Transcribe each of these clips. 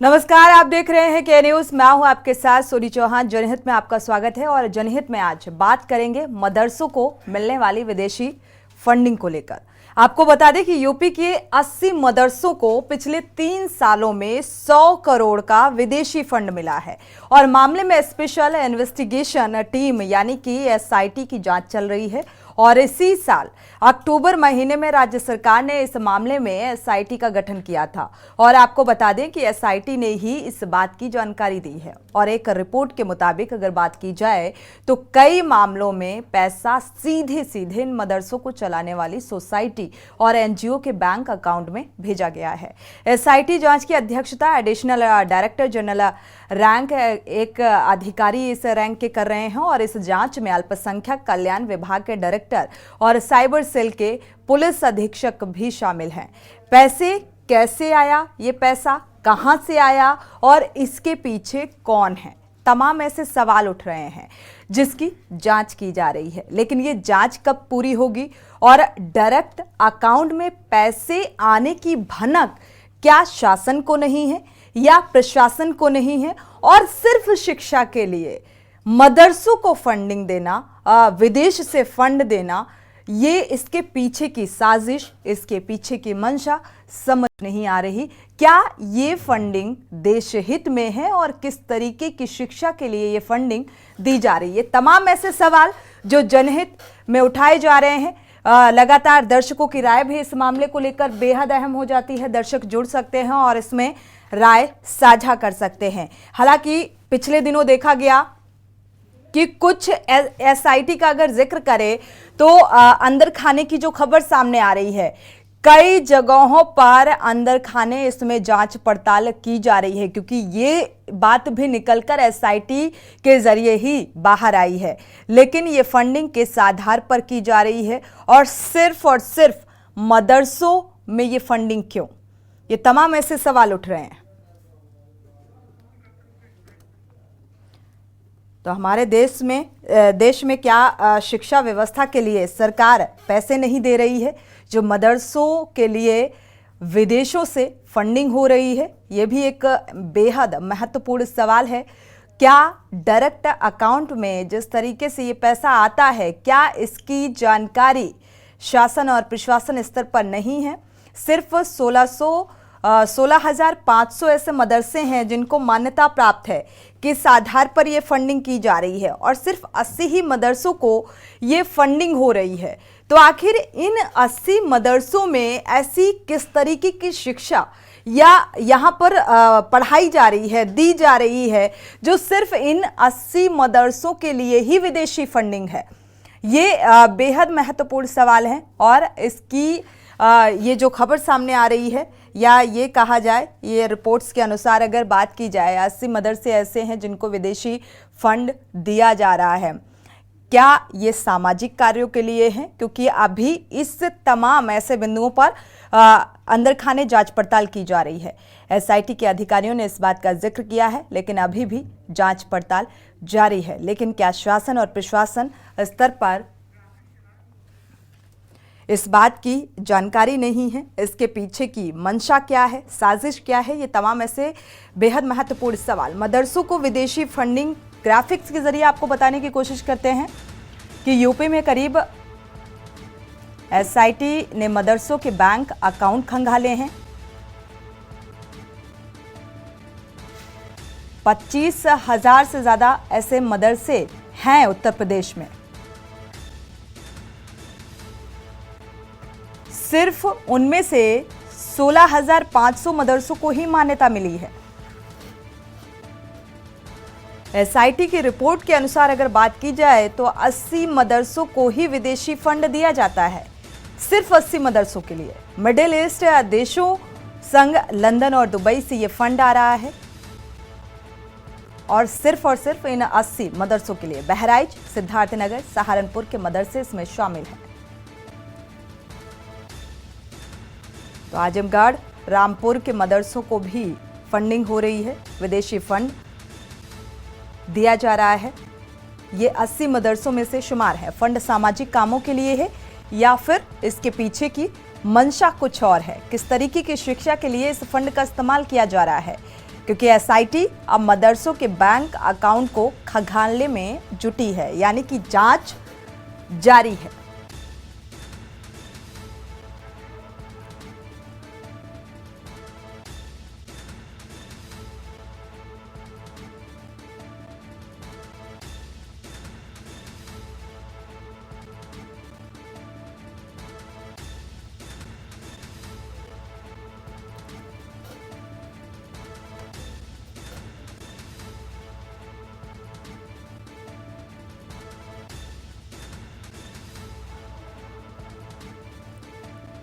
नमस्कार, आप देख रहे हैं के न्यूज। मैं हूं आपके साथ सोनी चौहान। जनहित में आपका स्वागत है और जनहित में आज बात करेंगे मदरसों को मिलने वाली विदेशी फंडिंग को लेकर। आपको बता दें कि यूपी के 80 मदरसों को पिछले 3 सालों में 100 करोड़ का विदेशी फंड मिला है और मामले में स्पेशल इन्वेस्टिगेशन टीम यानी कि एसआईटी की जांच चल रही है। और इसी साल अक्टूबर महीने में राज्य सरकार ने इस मामले में एसआईटी का गठन किया था और आपको बता दें कि एसआईटी ने ही इस बात की जानकारी दी है। और एक रिपोर्ट के मुताबिक अगर बात की जाए तो कई मामलों में पैसा सीधे सीधे इन मदरसों को चलाने वाली सोसाइटी और एनजीओ के बैंक अकाउंट में भेजा गया है। एसआईटी जांच की अध्यक्षता एडिशनल डायरेक्टर जनरल रैंक एक अधिकारी इस रैंक के कर रहे हैं और इस जांच में अल्पसंख्यक कल्याण विभाग के डायरेक्टर और साइबर सेल के पुलिस अधीक्षक भी शामिल हैं। पैसे कैसे आया, ये पैसा कहां से आया और इसके पीछे कौन है, तमाम ऐसे सवाल उठ रहे हैं जिसकी जांच की जा रही है। लेकिन ये जांच कब पूरी होगी और डायरेक्ट अकाउंट में पैसे आने की भनक क्या शासन को नहीं है या प्रशासन को नहीं है? और सिर्फ शिक्षा के लिए मदरसों को फंडिंग देना, विदेश से फंड देना, ये इसके पीछे की साजिश, इसके पीछे की मंशा समझ नहीं आ रही। क्या ये फंडिंग देश हित में है और किस तरीके की शिक्षा के लिए ये फंडिंग दी जा रही है? तमाम ऐसे सवाल जो जनहित में उठाए जा रहे हैं। लगातार दर्शकों की राय भी इस मामले को लेकर बेहद अहम हो जाती है। दर्शक जुड़ सकते हैं और इसमें राय साझा कर सकते हैं। हालांकि पिछले दिनों देखा गया कि कुछ एसआईटी का अगर जिक्र करें तो अंदर खाने की जो खबर सामने आ रही है, कई जगहों पर अंदर खाने इसमें जांच पड़ताल की जा रही है, क्योंकि ये बात भी निकलकर एसआईटी के जरिए ही बाहर आई है। लेकिन ये फंडिंग किस आधार पर की जा रही है और सिर्फ मदरसों में ये फंडिंग क्यों? ये तमाम ऐसे सवाल उठ रहे हैं। तो हमारे देश में क्या शिक्षा व्यवस्था के लिए सरकार पैसे नहीं दे रही है? जो मदरसों के लिए विदेशों से फंडिंग हो रही है, ये भी एक बेहद महत्वपूर्ण सवाल है। क्या डायरेक्ट अकाउंट में जिस तरीके से ये पैसा आता है, क्या इसकी जानकारी शासन और प्रशासन स्तर पर नहीं है? सिर्फ 16,500 ऐसे मदरसे हैं जिनको मान्यता प्राप्त है, किस आधार पर ये फंडिंग की जा रही है और सिर्फ 80 ही मदरसों को ये फंडिंग हो रही है। तो आखिर इन 80 मदरसों में ऐसी किस तरीके की शिक्षा या यहाँ पर पढ़ाई जा रही है, दी जा रही है, जो सिर्फ इन 80 मदरसों के लिए ही विदेशी फंडिंग है? ये बेहद महत्वपूर्ण सवाल है। और इसकी ये जो खबर सामने आ रही है, या ये कहा जाए, ये रिपोर्ट्स के अनुसार अगर बात की जाए, 80 मदरसे ऐसे हैं जिनको विदेशी फंड दिया जा रहा है। क्या ये सामाजिक कार्यों के लिए है? क्योंकि अभी इस तमाम ऐसे बिंदुओं पर अंदर खाने जांच पड़ताल की जा रही है। एसआईटी के अधिकारियों ने इस बात का जिक्र किया है, लेकिन अभी भी जांच पड़ताल जारी है। लेकिन क्या शासन और प्रशासन स्तर पर इस बात की जानकारी नहीं है? इसके पीछे की मंशा क्या है, साजिश क्या है? ये तमाम ऐसे बेहद महत्वपूर्ण सवाल मदरसों को विदेशी फंडिंग ग्राफिक्स के जरिए आपको बताने की कोशिश करते हैं कि यूपी में करीब एसआईटी ने मदरसों के बैंक अकाउंट खंगाले हैं। 25,000 से ज्यादा ऐसे मदरसे हैं उत्तर प्रदेश में। सिर्फ उनमें से 16,500 मदरसों को ही मान्यता मिली है। एसआईटी की रिपोर्ट के अनुसार अगर बात की जाए तो 80 मदरसों को ही विदेशी फंड दिया जाता है, सिर्फ 80 मदरसों के लिए। मिडिल ईस्ट देशों संग लंदन और दुबई से ये फंड आ रहा है और सिर्फ इन 80 मदरसों के लिए। बहराइच, सिद्धार्थनगर, सहारनपुर के मदरसे इसमें शामिल हैं। तो आजमगढ़, रामपुर के मदरसों को भी फंडिंग हो रही है, विदेशी फंड दिया जा रहा है। ये 80 मदरसों में से शुमार है। फंड सामाजिक कामों के लिए है या फिर इसके पीछे की मंशा कुछ और है? किस तरीके की शिक्षा के लिए इस फंड का इस्तेमाल किया जा रहा है? क्योंकि एसआईटी अब मदरसों के बैंक अकाउंट को खंगालने में जुटी है, यानी कि जांच जारी है।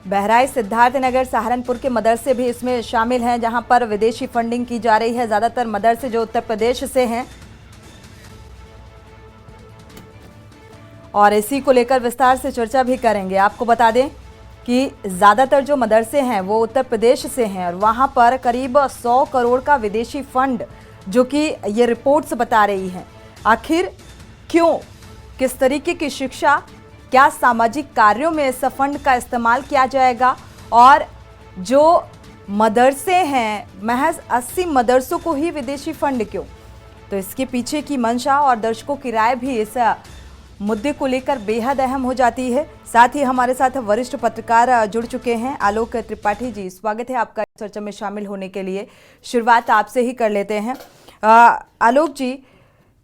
बहराइच, सिद्धार्थनगर, सहारनपुर के मदरसे भी इसमें शामिल हैं, जहां पर विदेशी फंडिंग की जा रही है। ज्यादातर मदरसे जो उत्तर प्रदेश से हैं और इसी को लेकर विस्तार से चर्चा भी करेंगे। आपको बता दें कि ज्यादातर जो मदरसे हैं वो उत्तर प्रदेश से हैं और वहां पर करीब 100 करोड़ का विदेशी फंड, जो कि ये रिपोर्ट्स बता रही हैं। आखिर क्यों, किस तरीके की शिक्षा, क्या सामाजिक कार्यों में इस फंड का इस्तेमाल किया जाएगा, और जो मदरसे हैं महज 80 मदरसों को ही विदेशी फंड क्यों, तो इसके पीछे की मंशा और दर्शकों की राय भी इस मुद्दे को लेकर बेहद अहम हो जाती है। साथ ही हमारे साथ वरिष्ठ पत्रकार जुड़ चुके हैं, आलोक त्रिपाठी जी। स्वागत है आपका चर्चा में शामिल होने के लिए। शुरुआत आपसे ही कर लेते हैं। आलोक जी,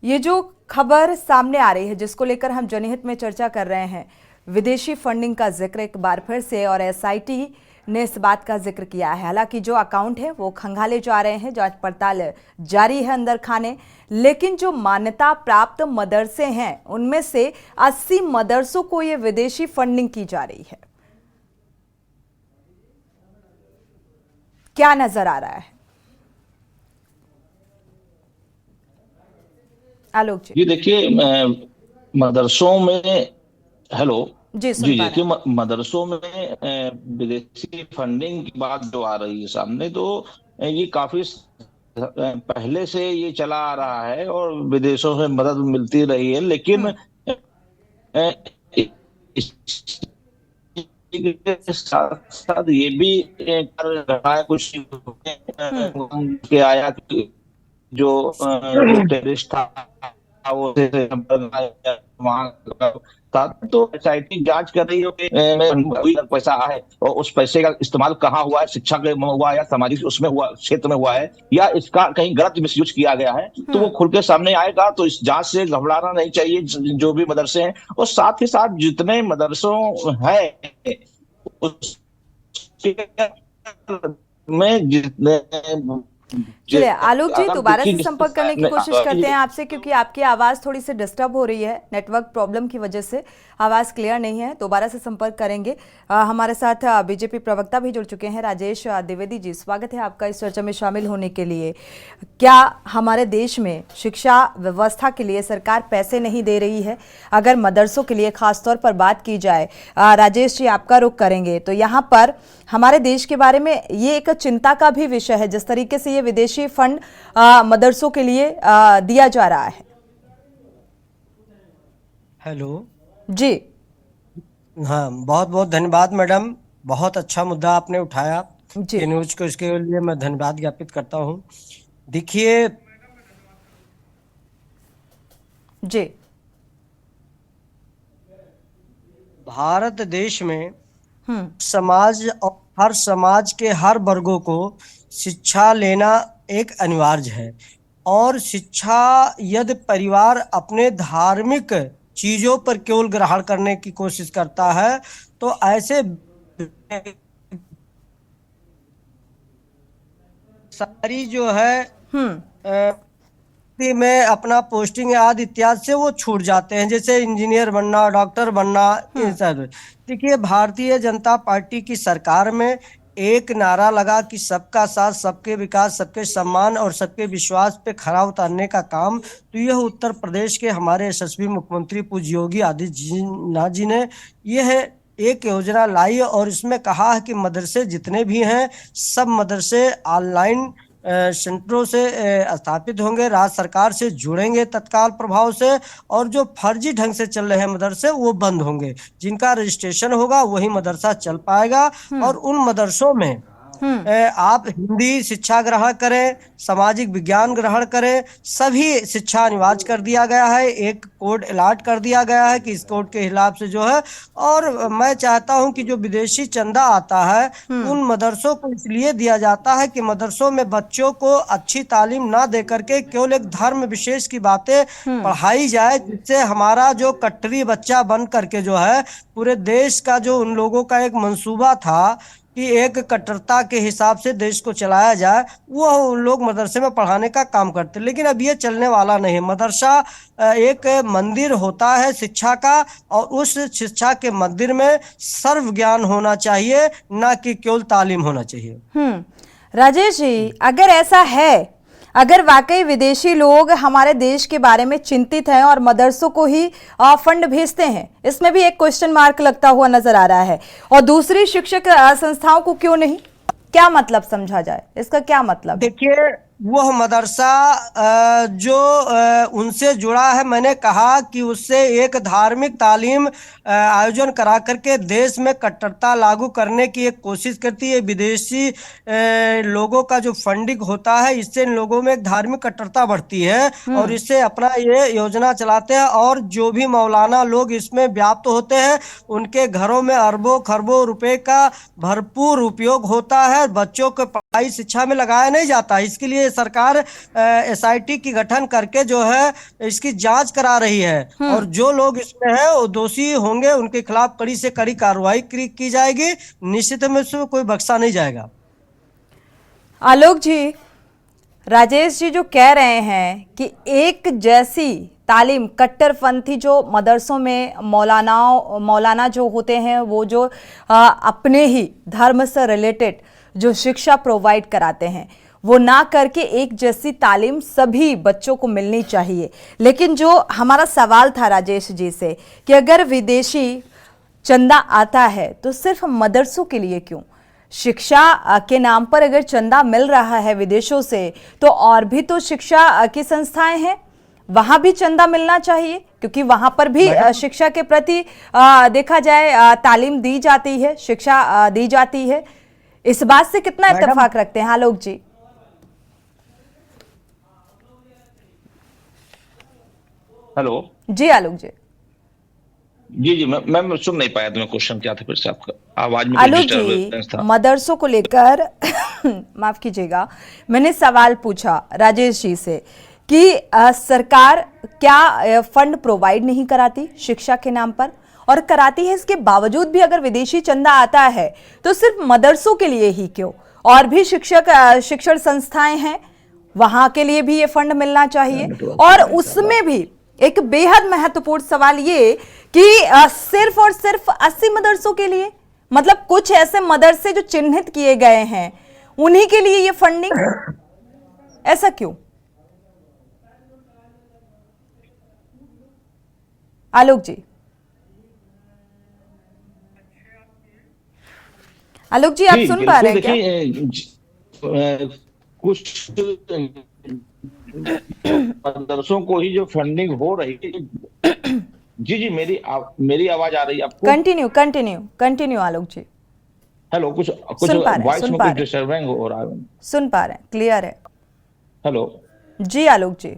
ये जो खबर सामने आ रही है जिसको लेकर हम जनहित में चर्चा कर रहे हैं, विदेशी फंडिंग का जिक्र एक बार फिर से, और एसआईटी ने इस बात का जिक्र किया है। हालांकि जो अकाउंट है वो खंगाले जा रहे हैं, जांच पड़ताल जारी है अंदर खाने, लेकिन जो मान्यता प्राप्त मदरसे हैं उनमें से 80 मदरसों को ये विदेशी फंडिंग की जा रही है। क्या नजर आ रहा है आलोक जी? ये देखिए, मदरसों में हेलो जी, सुन जी पा रहे देखिए, हैं। मदरसों में विदेशी फंडिंग की बात जो आ रही है सामने, तो ये काफी पहले से ये चला आ रहा है और विदेशों से मदद मिलती रही है, लेकिन इसके साथ साथ ये भी कर रहा है कुछ के आया कि जो टेररिस्ट था वो वहाँ था, तो एसआईटी जांच कर रही है कि पैसा है और उस पैसे का इस्तेमाल कहाँ हुआ है, शिक्षा के में हुआ है या सामाजिक उसमें हुआ, क्षेत्र में हुआ है, या इसका कहीं गलत मिसयूज किया गया है, तो वो खुल के सामने आएगा। तो इस जांच से घबराना नहीं चाहिए जो भी मदरसे हैं, और साथ ही साथ जितने मदरसों हैं उसके में जितने चलिए आलोक जी, दोबारा से संपर्क करने की कोशिश करते हैं आपसे, क्योंकि आपकी आवाज थोड़ी सी डिस्टर्ब हो रही है, नेटवर्क प्रॉब्लम की वजह से आवाज क्लियर नहीं है। दोबारा से संपर्क करेंगे। हमारे साथ बीजेपी प्रवक्ता भी जुड़ चुके हैं, राजेश द्विवेदी जी। स्वागत है आपका इस चर्चा में शामिल होने के लिए। क्या हमारे देश में शिक्षा व्यवस्था के लिए सरकार पैसे नहीं दे रही है? अगर मदरसों के लिए खासतौर पर बात की जाए, राजेश जी आपका रुख करेंगे, तो यहाँ पर हमारे देश के बारे में ये एक चिंता का भी विषय है, जिस तरीके से ये विदेशी फंड मदरसों के लिए दिया जा रहा है। हेलो जी। हाँ, बहुत बहुत धन्यवाद मैडम, बहुत अच्छा मुद्दा आपने उठाया। जी न्यूज को इसके लिए मैं धन्यवाद ज्ञापित करता हूँ। देखिए, जी भारत देश में समाज और हर समाज के हर वर्गों को शिक्षा लेना एक अनिवार्य है, और शिक्षा यदि परिवार अपने धार्मिक चीजों पर केवल ग्रहण करने की कोशिश करता है, तो ऐसे सारी जो है में अपना पोस्टिंग आदि इत्यादि से वो छूट जाते हैं, जैसे इंजीनियर बनना, डॉक्टर बनना, ये सब। देखिए, भारतीय जनता पार्टी की सरकार में एक नारा लगा कि सबका साथ, सबके विकास, सबके सम्मान और सबके विश्वास पे खरा उतारने का काम, तो यह उत्तर प्रदेश के हमारे यशस्वी मुख्यमंत्री पूज्य योगी आदित्यनाथ जी ने यह एक योजना लाई, और इसमें कहा है कि मदरसे जितने भी हैं सब मदरसे ऑनलाइन सेंटरों से स्थापित होंगे, राज्य सरकार से जुड़ेंगे तत्काल प्रभाव से, और जो फर्जी ढंग से चल रहे हैं मदरसे वो बंद होंगे। जिनका रजिस्ट्रेशन होगा वही मदरसा चल पाएगा, और उन मदरसों में आप हिंदी शिक्षा ग्रहण करें, सामाजिक विज्ञान ग्रहण करें, सभी शिक्षा अनिवार्य कर दिया गया है। एक कोड अलॉट कर दिया गया है कि इस कोड के हिसाब से जो है। और मैं चाहता हूं कि जो विदेशी चंदा आता है उन मदरसों को इसलिए दिया जाता है कि मदरसों में बच्चों को अच्छी तालीम ना दे करके केवल एक धर्म विशेष की बातें पढ़ाई जाए, जिससे हमारा जो कट्टरी बच्चा बन करके जो है पूरे देश का जो उन लोगों का एक मंसूबा था कि एक कट्टरता के हिसाब से देश को चलाया जाए, वो उन लोग मदरसे में पढ़ाने का काम करते। लेकिन अब ये चलने वाला नहीं है। मदरसा एक मंदिर होता है शिक्षा का, और उस शिक्षा के मंदिर में सर्व ज्ञान होना चाहिए, ना कि केवल तालीम होना चाहिए। राजेश जी, अगर ऐसा है, अगर वाकई विदेशी लोग हमारे देश के बारे में चिंतित हैं और मदरसों को ही फंड भेजते हैं, इसमें भी एक क्वेश्चन मार्क लगता हुआ नजर आ रहा है, और दूसरी शिक्षक संस्थाओं को क्यों नहीं? क्या मतलब समझा जाए, इसका क्या मतलब? देखिए, वह मदरसा जो उनसे जुड़ा है, मैंने कहा कि उससे एक धार्मिक तालीम आयोजन करा करके देश में कट्टरता लागू करने की एक कोशिश करती है। विदेशी लोगों का जो फंडिंग होता है, इससे इन लोगों में एक धार्मिक कट्टरता बढ़ती है और इससे अपना ये योजना चलाते हैं। और जो भी मौलाना लोग इसमें व्याप्त होते हैं, उनके घरों में अरबों खरबों रुपए का भरपूर उपयोग होता है। बच्चों को पढ़ाई शिक्षा में लगाया नहीं जाता। इसके लिए सरकार SIT की गठन करके जो है इसकी जांच करा रही है, और जो लोग इसमें हैं वो दोषी होंगे, उनके खिलाफ कड़ी से कड़ी कार्रवाई की जाएगी। निश्चित में इसमें कोई बख्शा नहीं जाएगा। आलोक जी, राजेश जी जो कह रहे हैं कि एक जैसी तालीम कट्टरपंथी जो मदरसों में मौलाना जो होते हैं, वो जो अपने ही धर्म से रिलेटेड जो शिक्षा प्रोवाइड कराते हैं, वो ना करके एक जैसी तालीम सभी बच्चों को मिलनी चाहिए। लेकिन जो हमारा सवाल था राजेश जी से कि अगर विदेशी चंदा आता है तो सिर्फ मदरसों के लिए क्यों? शिक्षा के नाम पर अगर चंदा मिल रहा है विदेशों से, तो और भी तो शिक्षा की संस्थाएं हैं, वहां भी चंदा मिलना चाहिए, क्योंकि वहां पर भी शिक्षा के प्रति देखा जाए तालीम दी जाती है, शिक्षा दी जाती है। इस बात से कितना इत्तेफाक रखते हैं आलोक जी? हेलो जी आलोक जी। जी मैं सुन नहीं पाया, तुम्हें क्वेश्चन क्या था फिर से? आपका आवाज में आलोक जी, मदरसों को लेकर माफ कीजिएगा, मैंने सवाल पूछा राजेश जी से कि सरकार क्या फंड प्रोवाइड नहीं कराती शिक्षा के नाम पर, और कराती है इसके बावजूद भी अगर विदेशी चंदा आता है तो सिर्फ मदरसों के लिए ही क्यों? और भी शिक्षण संस्थाएं हैं, वहां के लिए भी ये फंड मिलना चाहिए। और उसमें भी एक बेहद महत्वपूर्ण सवाल ये कि सिर्फ और सिर्फ 80 मदरसों के लिए, मतलब कुछ ऐसे मदरसे जो चिन्हित किए गए हैं उन्हीं के लिए ये फंडिंग, ऐसा क्यों? आलोक जी, आलोक जी आप सुन पा रहे हैं क्या? कुछ मदरसों को ही जो फंडिंग हो रही है। जी मेरी आवाज आ रही है आपको? कंटिन्यू आलोक जी। हेलो, कुछ वॉइस में कुछ डिस्टर्बिंग हो रहा है? सुन पा रहे हैं, क्लियर है। हेलो जी आलोक जी।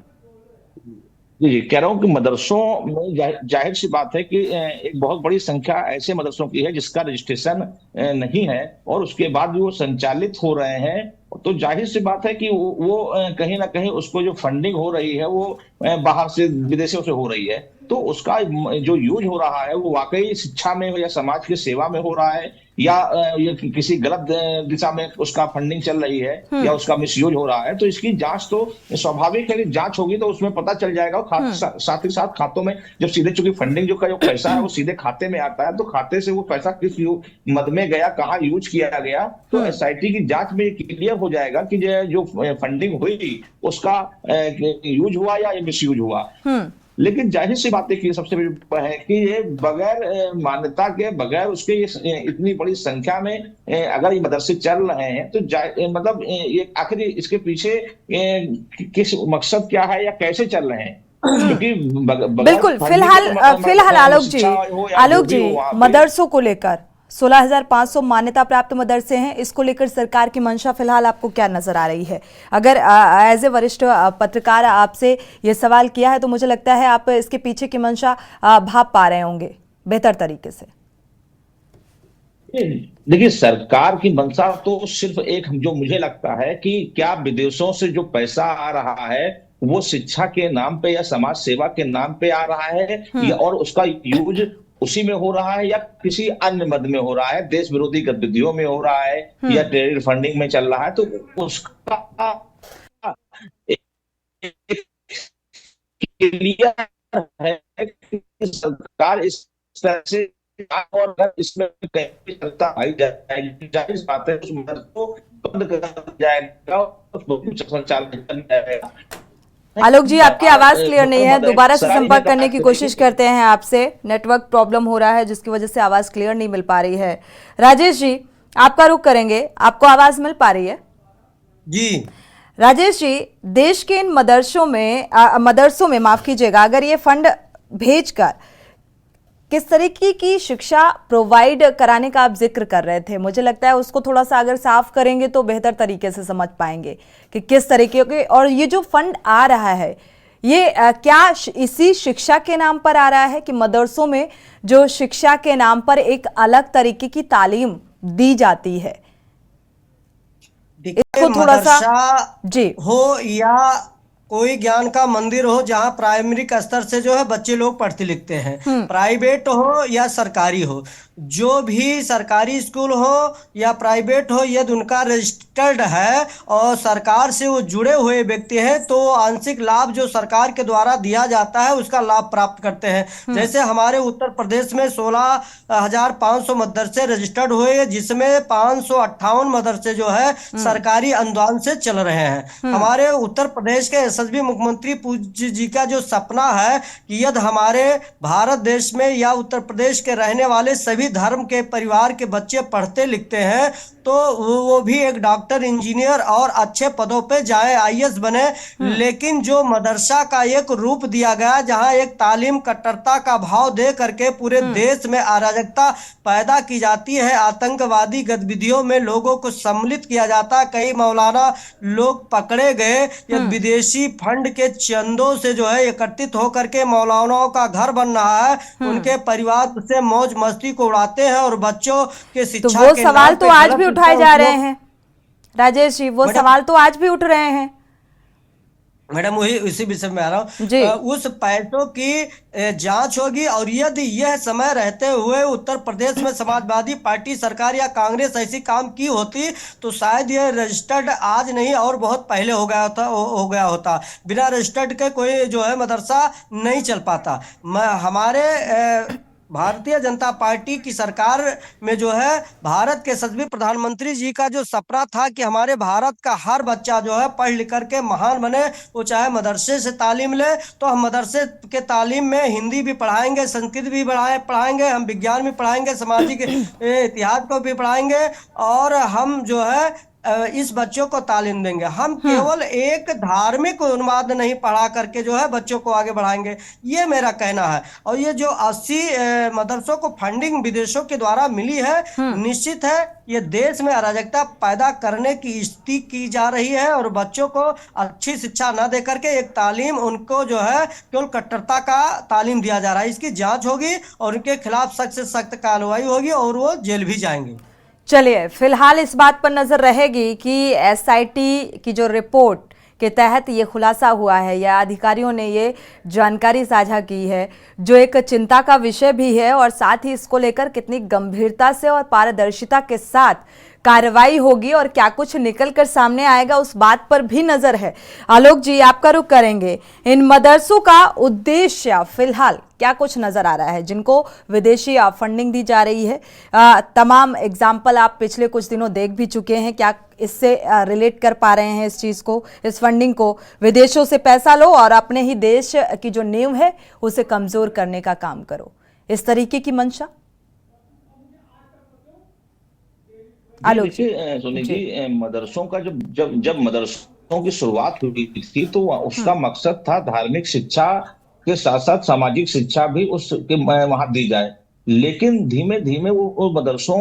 जी कह रहा हूँ कि मदरसों में जाहिर सी बात है कि एक बहुत बड़ी संख्या ऐसे मदरसों की है जिसका रजिस्ट्रेशन नहीं है, और उसके बाद भी वो संचालित हो रहे हैं। तो जाहिर सी बात है कि वो कहीं ना कहीं उसको जो फंडिंग हो रही है वो बाहर से, विदेशों से हो रही है। तो उसका जो यूज हो रहा है वो वाकई शिक्षा में या समाज की सेवा में हो रहा है, या ये किसी गलत दिशा में उसका फंडिंग चल रही है, या उसका मिसयूज हो रहा है। तो इसकी जांच तो स्वाभाविक है कि जांच होगी तो उसमें पता चल जाएगा। साथ ही साथ खातों में जब सीधे, चूंकि फंडिंग जो पैसा है वो सीधे खाते में आता है, तो खाते से वो पैसा किस मद में गया, कहाँ यूज किया गया, तो SIT की जांच में क्लियर हो जाएगा कि जो फंडिंग हुई उसका यूज हुआ या मिसयूज हुआ। लेकिन जाहिर सी बात है कि सबसे बड़ी है कि ये बगैर मान्यता के, बगैर उसके इतनी बड़ी संख्या में अगर ये मदरसे चल रहे हैं तो मतलब ये आखिर इसके पीछे किस मकसद क्या है या कैसे चल रहे हैं? क्योंकि बिल्कुल फिलहाल आलोक जी मदरसों को लेकर 16,500 मान्यता प्राप्त मदरसे हैं, इसको लेकर सरकार की मंशा फिलहाल आपको क्या नजर आ रही है? अगर एज ए वरिष्ठ पत्रकार आपसे ये सवाल किया है तो मुझे लगता है आप इसके पीछे की मंशा भाप पा रहे होंगे बेहतर तरीके से। देखिए, सरकार की मंशा तो सिर्फ एक जो मुझे लगता है कि क्या विदेशों से जो पैसा आ रहा है वो शिक्षा के नाम पे या समाज सेवा के नाम पे आ रहा है, या और उसका यूज उसी में हो रहा है या किसी अन्य मद में हो रहा है, देश विरोधी गतिविधियों में हो रहा है या टेरर फंडिंग में चल रहा है, तो उसका क्लियर है कि सरकार इस तरह से, और अगर इसमें कहीं सत्ता आई जाएगी, जाहिर बात है उस मदद को बंद कर दिया जाएगा, उसको संचालन किया जाएगा। आलोक जी, आपकी आवाज क्लियर नहीं है, दोबारा से संपर्क करने की कोशिश करते हैं आपसे। नेटवर्क प्रॉब्लम हो रहा है जिसकी वजह से आवाज क्लियर नहीं मिल पा रही है। राजेश जी, आपका रुख करेंगे, आपको आवाज मिल पा रही है? जी राजेश जी, देश के इन मदरसों में माफ कीजिएगा, अगर ये फंड भेजकर किस तरीके की शिक्षा प्रोवाइड कराने का आप जिक्र कर रहे थे, मुझे लगता है उसको थोड़ा सा अगर साफ करेंगे तो बेहतर तरीके से समझ पाएंगे कि किस तरीके के, और ये जो फंड आ रहा है ये क्या इसी शिक्षा के नाम पर आ रहा है कि मदरसों में जो शिक्षा के नाम पर एक अलग तरीके की तालीम दी जाती है? इसको थोड़ा सा जी हो या कोई ज्ञान का मंदिर हो जहाँ प्राइमरी स्तर से जो है बच्चे लोग पढ़ते लिखते हैं, प्राइवेट हो या सरकारी हो, जो भी सरकारी स्कूल हो या प्राइवेट हो, यदि उनका रजिस्टर्ड है और सरकार से वो जुड़े हुए व्यक्ति हैं तो आंशिक लाभ जो सरकार के द्वारा दिया जाता है उसका लाभ प्राप्त करते हैं। जैसे हमारे उत्तर प्रदेश में 16,500 मदरसे रजिस्टर्ड हुए, जिसमें 558 मदरसे जो है सरकारी अनुदान से चल रहे हैं। हमारे उत्तर प्रदेश के एसएसबी मुख्यमंत्री पूज्य जी का जो सपना है कि यदि हमारे भारत देश में या उत्तर प्रदेश के रहने वाले सभी धर्म के परिवार के बच्चे पढ़ते लिखते हैं तो वो भी एक डॉक्टर, इंजीनियर और अच्छे पदों पे जाए, आईएएस बने। लेकिन जो मदरसा का एक रूप दिया गया जहां एक तालीम कट्टरता का भाव दे करके पूरे देश में अराजकता पैदा की जाती है, आतंकवादी गतिविधियों में लोगों को सम्मिलित किया जाता है, कई मौलाना लोग पकड़े गए, या विदेशी फंड के चंदों से जो है एकत्रित होकर के मौलानाओं का घर बन रहा है, उनके परिवार से मौज मस्ती को उड़ाते हैं और बच्चों के शिक्षा तो वो सवाल तो आज भी उठाए जा रहे हैं राजेश जी, वो सवाल तो आज भी उठ रहे हैं मैडम। वही उसी विषय में आ रहा हूँ। उस पैसों की जांच होगी, और यदि यह समय रहते हुए उत्तर प्रदेश में समाजवादी पार्टी सरकार या कांग्रेस ऐसी काम की होती तो शायद यह रजिस्टर्ड आज नहीं और बहुत पहले हो गया होता। बिना रजिस्टर्ड के कोई जो है मदरसा नहीं चल पाता। हमारे भारतीय जनता पार्टी की सरकार में जो है भारत के सभी प्रधानमंत्री जी का जो सपना था कि हमारे भारत का हर बच्चा जो है पढ़ लिख करके महान बने, वो चाहे मदरसे से तालीम ले, तो हम मदरसे के तालीम में हिंदी भी पढ़ाएंगे, संस्कृत भी पढ़ाएंगे, हम विज्ञान भी पढ़ाएंगे, सामाजिक इतिहास को भी पढ़ाएंगे, और हम जो है इस बच्चों को तालीम देंगे। हम केवल एक धार्मिक उन्माद नहीं पढ़ा करके जो है बच्चों को आगे बढ़ाएंगे, ये मेरा कहना है। और ये जो 80 मदरसों को फंडिंग विदेशों के द्वारा मिली है, निश्चित है ये देश में अराजकता पैदा करने की स्थिति की जा रही है, और बच्चों को अच्छी शिक्षा न दे करके एक तालीम उनको जो है केवल कट्टरता का तालीम दिया जा रहा है। इसकी जांच होगी और उनके खिलाफ सख्त से सख्त कार्रवाई होगी और वो जेल भी जाएंगे। चलिए, फिलहाल इस बात पर नजर रहेगी कि एसआईटी की जो रिपोर्ट के तहत ये खुलासा हुआ है या अधिकारियों ने ये जानकारी साझा की है, जो एक चिंता का विषय भी है, और साथ ही इसको लेकर कितनी गंभीरता से और पारदर्शिता के साथ कार्रवाई होगी और क्या कुछ निकल कर सामने आएगा उस बात पर भी नजर है। आलोक जी, आपका रुख करेंगे, इन मदरसों का उद्देश्य फिलहाल क्या कुछ नजर आ रहा है जिनको विदेशी फंडिंग दी जा रही है? तमाम एग्जाम्पल आप पिछले कुछ दिनों देख भी चुके हैं, क्या इससे रिलेट कर पा रहे हैं इस चीज को, इस फंडिंग को? विदेशों से पैसा लो और अपने ही देश की जो नींव है उसे कमजोर करने का काम करो, इस तरीके की मंशा। देखिए सोनी जी, मदरसों का जब मदरसों की शुरुआत हुई थी तो उसका मकसद था धार्मिक शिक्षा के साथ साथ सामाजिक शिक्षा भी उसके वहां दी जाए। लेकिन धीमे धीमे वो मदरसों,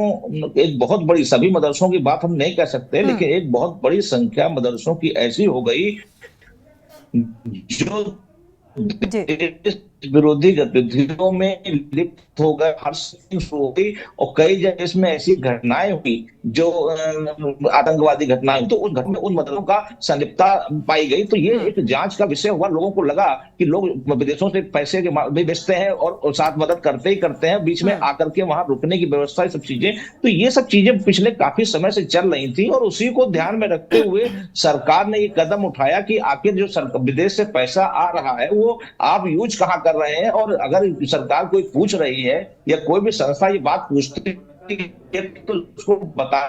एक बहुत बड़ी, सभी मदरसों की बात हम नहीं कह सकते, लेकिन एक बहुत बड़ी संख्या मदरसों की ऐसी हो गई जो जी। देश विरोधी गतिविधियों में लिप्त हो गए, हर शुरू हो गई। और कई जगह इसमें ऐसी घटनाएं हुई जो आतंकवादी घटनाएं हुई, तो उस घटना में उन मददों का संलिप्तता पाई गई। तो ये एक जांच का विषय हुआ। लोगों को लगा कि लोग विदेशों से पैसे के भी बेचते हैं और साथ मदद करते ही करते हैं, बीच में आकर के वहां रुकने की व्यवस्था, ये सब चीजें, तो ये सब चीजें पिछले काफी समय से चल रही थी। और उसी को ध्यान में रखते हुए सरकार ने ये कदम उठाया कि आखिर जो विदेश से पैसा आ रहा है वो आप यूज कहाँ कर रहे हैं। और अगर सरकार कोई पूछ रही है या कोई भी संस्था ये बात पूछती है तो उसको बता,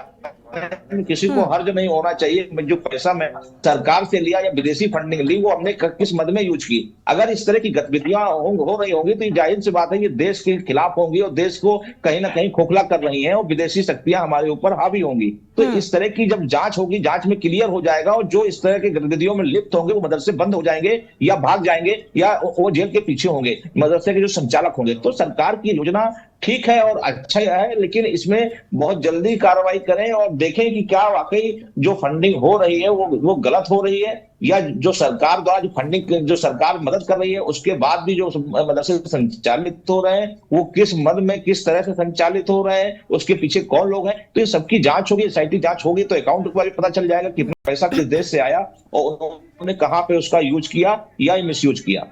किसी को हर्ज नहीं होना चाहिए जो पैसा मैं सरकार से लिया या विदेशी फंडिंग ली वो हमने किस मद में यूज की। अगर इस तरह की गतिविधियां हो रही होंगी तो जाहिर सी बात है ये देश के खिलाफ होंगी और देश को कहीं ना कहीं खोखला कर रही हैं और विदेशी शक्तियां हमारे ऊपर हावी होंगी। तो इस तरह की जब जांच होगी, जांच में क्लियर हो जाएगा और जो इस तरह की गतिविधियों में लिप्त होंगे वो मदरसे बंद हो जाएंगे या भाग जाएंगे या वो जेल के पीछे होंगे, मदरसे के जो संचालक होंगे। तो सरकार की योजना ठीक है और अच्छा है, लेकिन इसमें बहुत जल्दी कार्रवाई करें और देखें कि क्या वाकई जो फंडिंग हो रही है वो गलत हो रही है, या जो सरकार द्वारा जो फंडिंग, जो सरकार मदद कर रही है उसके बाद भी जो मदरसे संचालित हो रहे हैं वो किस मद में, किस तरह से संचालित हो रहे हैं, उसके पीछे कौन लोग हैं। तो ये सबकी जांच होगी, एसआईटी जांच होगी तो अकाउंट पर भी पता चल जाएगा कितना पैसा किस देश से आया और उन्होंने कहां पे उसका यूज किया या मिस यूज किया।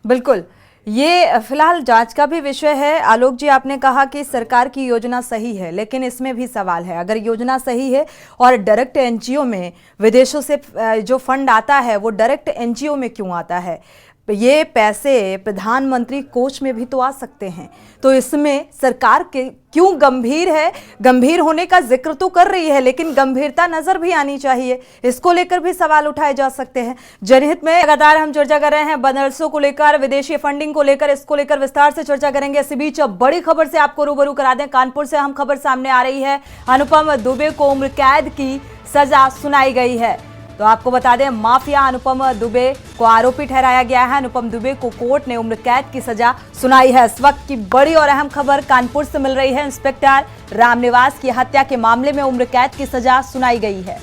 बिल्कुल, ये फिलहाल जांच का भी विषय है। आलोक जी, आपने कहा कि सरकार की योजना सही है, लेकिन इसमें भी सवाल है, अगर योजना सही है और डायरेक्ट एनजीओ में विदेशों से जो फंड आता है वो डायरेक्ट एनजीओ में क्यों आता है? ये पैसे प्रधानमंत्री कोष में भी तो आ सकते हैं। तो इसमें सरकार के क्यों गंभीर है? गंभीर होने का जिक्र तो कर रही है, लेकिन गंभीरता नजर भी आनी चाहिए। इसको लेकर भी सवाल उठाए जा सकते हैं। जनहित में लगातार हम चर्चा कर रहे हैं मदरसों को लेकर, विदेशी फंडिंग को लेकर, इसको लेकर विस्तार से चर्चा करेंगे। इसी बीच बड़ी खबर से आपको रूबरू करा दें, कानपुर से हम खबर सामने आ रही है। अनुपम दुबे को उम्र कैद की सजा सुनाई गई है। तो आपको बता दें, माफिया अनुपम दुबे को आरोपी ठहराया गया है। अनुपम दुबे को कोर्ट ने उम्र कैद की सजा सुनाई है। इस वक्त की बड़ी और अहम खबर कानपुर से मिल रही है। इंस्पेक्टर रामनिवास की हत्या के मामले में उम्र कैद की सजा सुनाई गई है।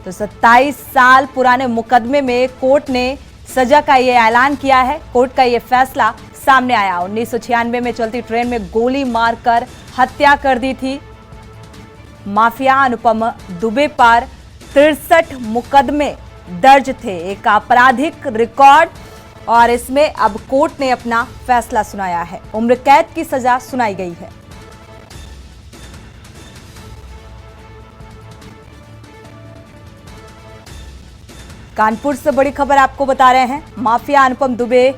तो 27 साल पुराने मुकदमे में कोर्ट ने सजा का ये ऐलान किया है। कोर्ट का ये फैसला सामने आया। 1996 में चलती ट्रेन में गोली मारकर हत्या कर दी थी। माफिया अनुपम दुबे पर 63 मुकदमे दर्ज थे, एक आपराधिक रिकॉर्ड, और इसमें अब कोर्ट ने अपना फैसला सुनाया है। उम्र कैद की सजा सुनाई गई है। कानपुर से बड़ी खबर आपको बता रहे हैं। माफिया अनुपम दुबे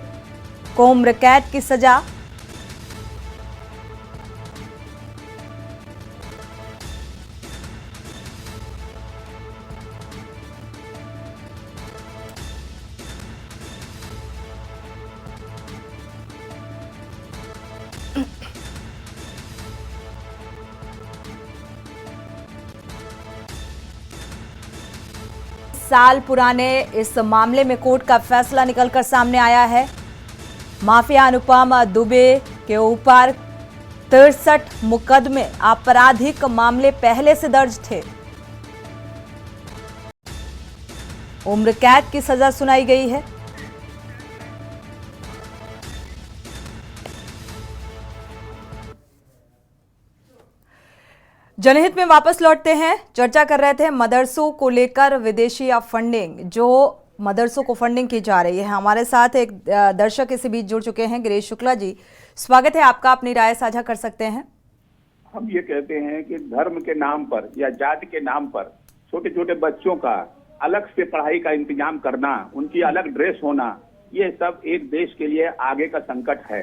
को उम्र कैद की सजा। साल पुराने इस मामले में कोर्ट का फैसला निकलकर सामने आया है। माफिया अनुपम दुबे के ऊपर 63 मुकदमे, आपराधिक मामले पहले से दर्ज थे। उम्र कैद की सजा सुनाई गई है। जनहित में वापस लौटते हैं। चर्चा कर रहे थे मदरसों को लेकर, विदेशी या फंडिंग, जो मदरसों को फंडिंग की जा रही है। हमारे साथ एक दर्शक इसी बीच जुड़ चुके हैं, गिरीश शुक्ला जी, स्वागत है आपका, अपनी राय साझा कर सकते हैं। हम ये कहते हैं कि धर्म के नाम पर या जाति के नाम पर छोटे छोटे बच्चों का अलग से पढ़ाई का इंतजाम करना, उनकी अलग ड्रेस होना, ये सब एक देश के लिए आगे का संकट है।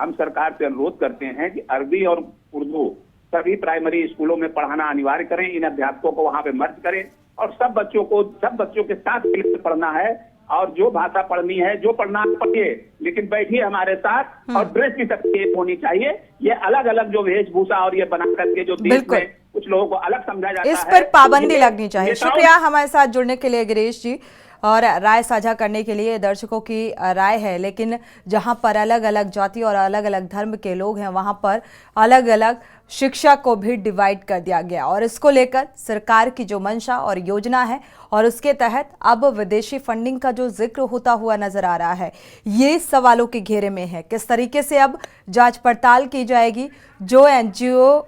हम सरकार से अनुरोध करते हैं कि अरबी और उर्दू सभी प्राइमरी स्कूलों में पढ़ाना अनिवार्य करें। इन अध्यापकों को वहां पे मर्ज करें और सब बच्चों के साथ मिलकर पढ़ना है। और जो भाषा पढ़नी है, जो पढ़ना पढ़िए, लेकिन बैठिए हमारे साथ। और ड्रेस की तकलीफ होनी चाहिए। ये अलग अलग जो वेशभूषा और ये बना करके जो देश में कुछ लोगों को अलग समझा जाता है, इस पर पाबंदी लगनी चाहिए। शुक्रिया हमारे साथ जुड़ने के लिए गिरीश जी। और राय साझा करने के लिए दर्शकों की राय है, लेकिन जहां पर अलग अलग जाति और अलग अलग धर्म के लोग हैं वहां पर अलग अलग शिक्षा को भी डिवाइड कर दिया गया और इसको लेकर सरकार की जो मंशा और योजना है और उसके तहत अब विदेशी फंडिंग का जो जिक्र होता हुआ नजर आ रहा है, ये सवालों के घेरे में है। किस तरीके से अब जांच पड़ताल की जाएगी, जो एनजीओ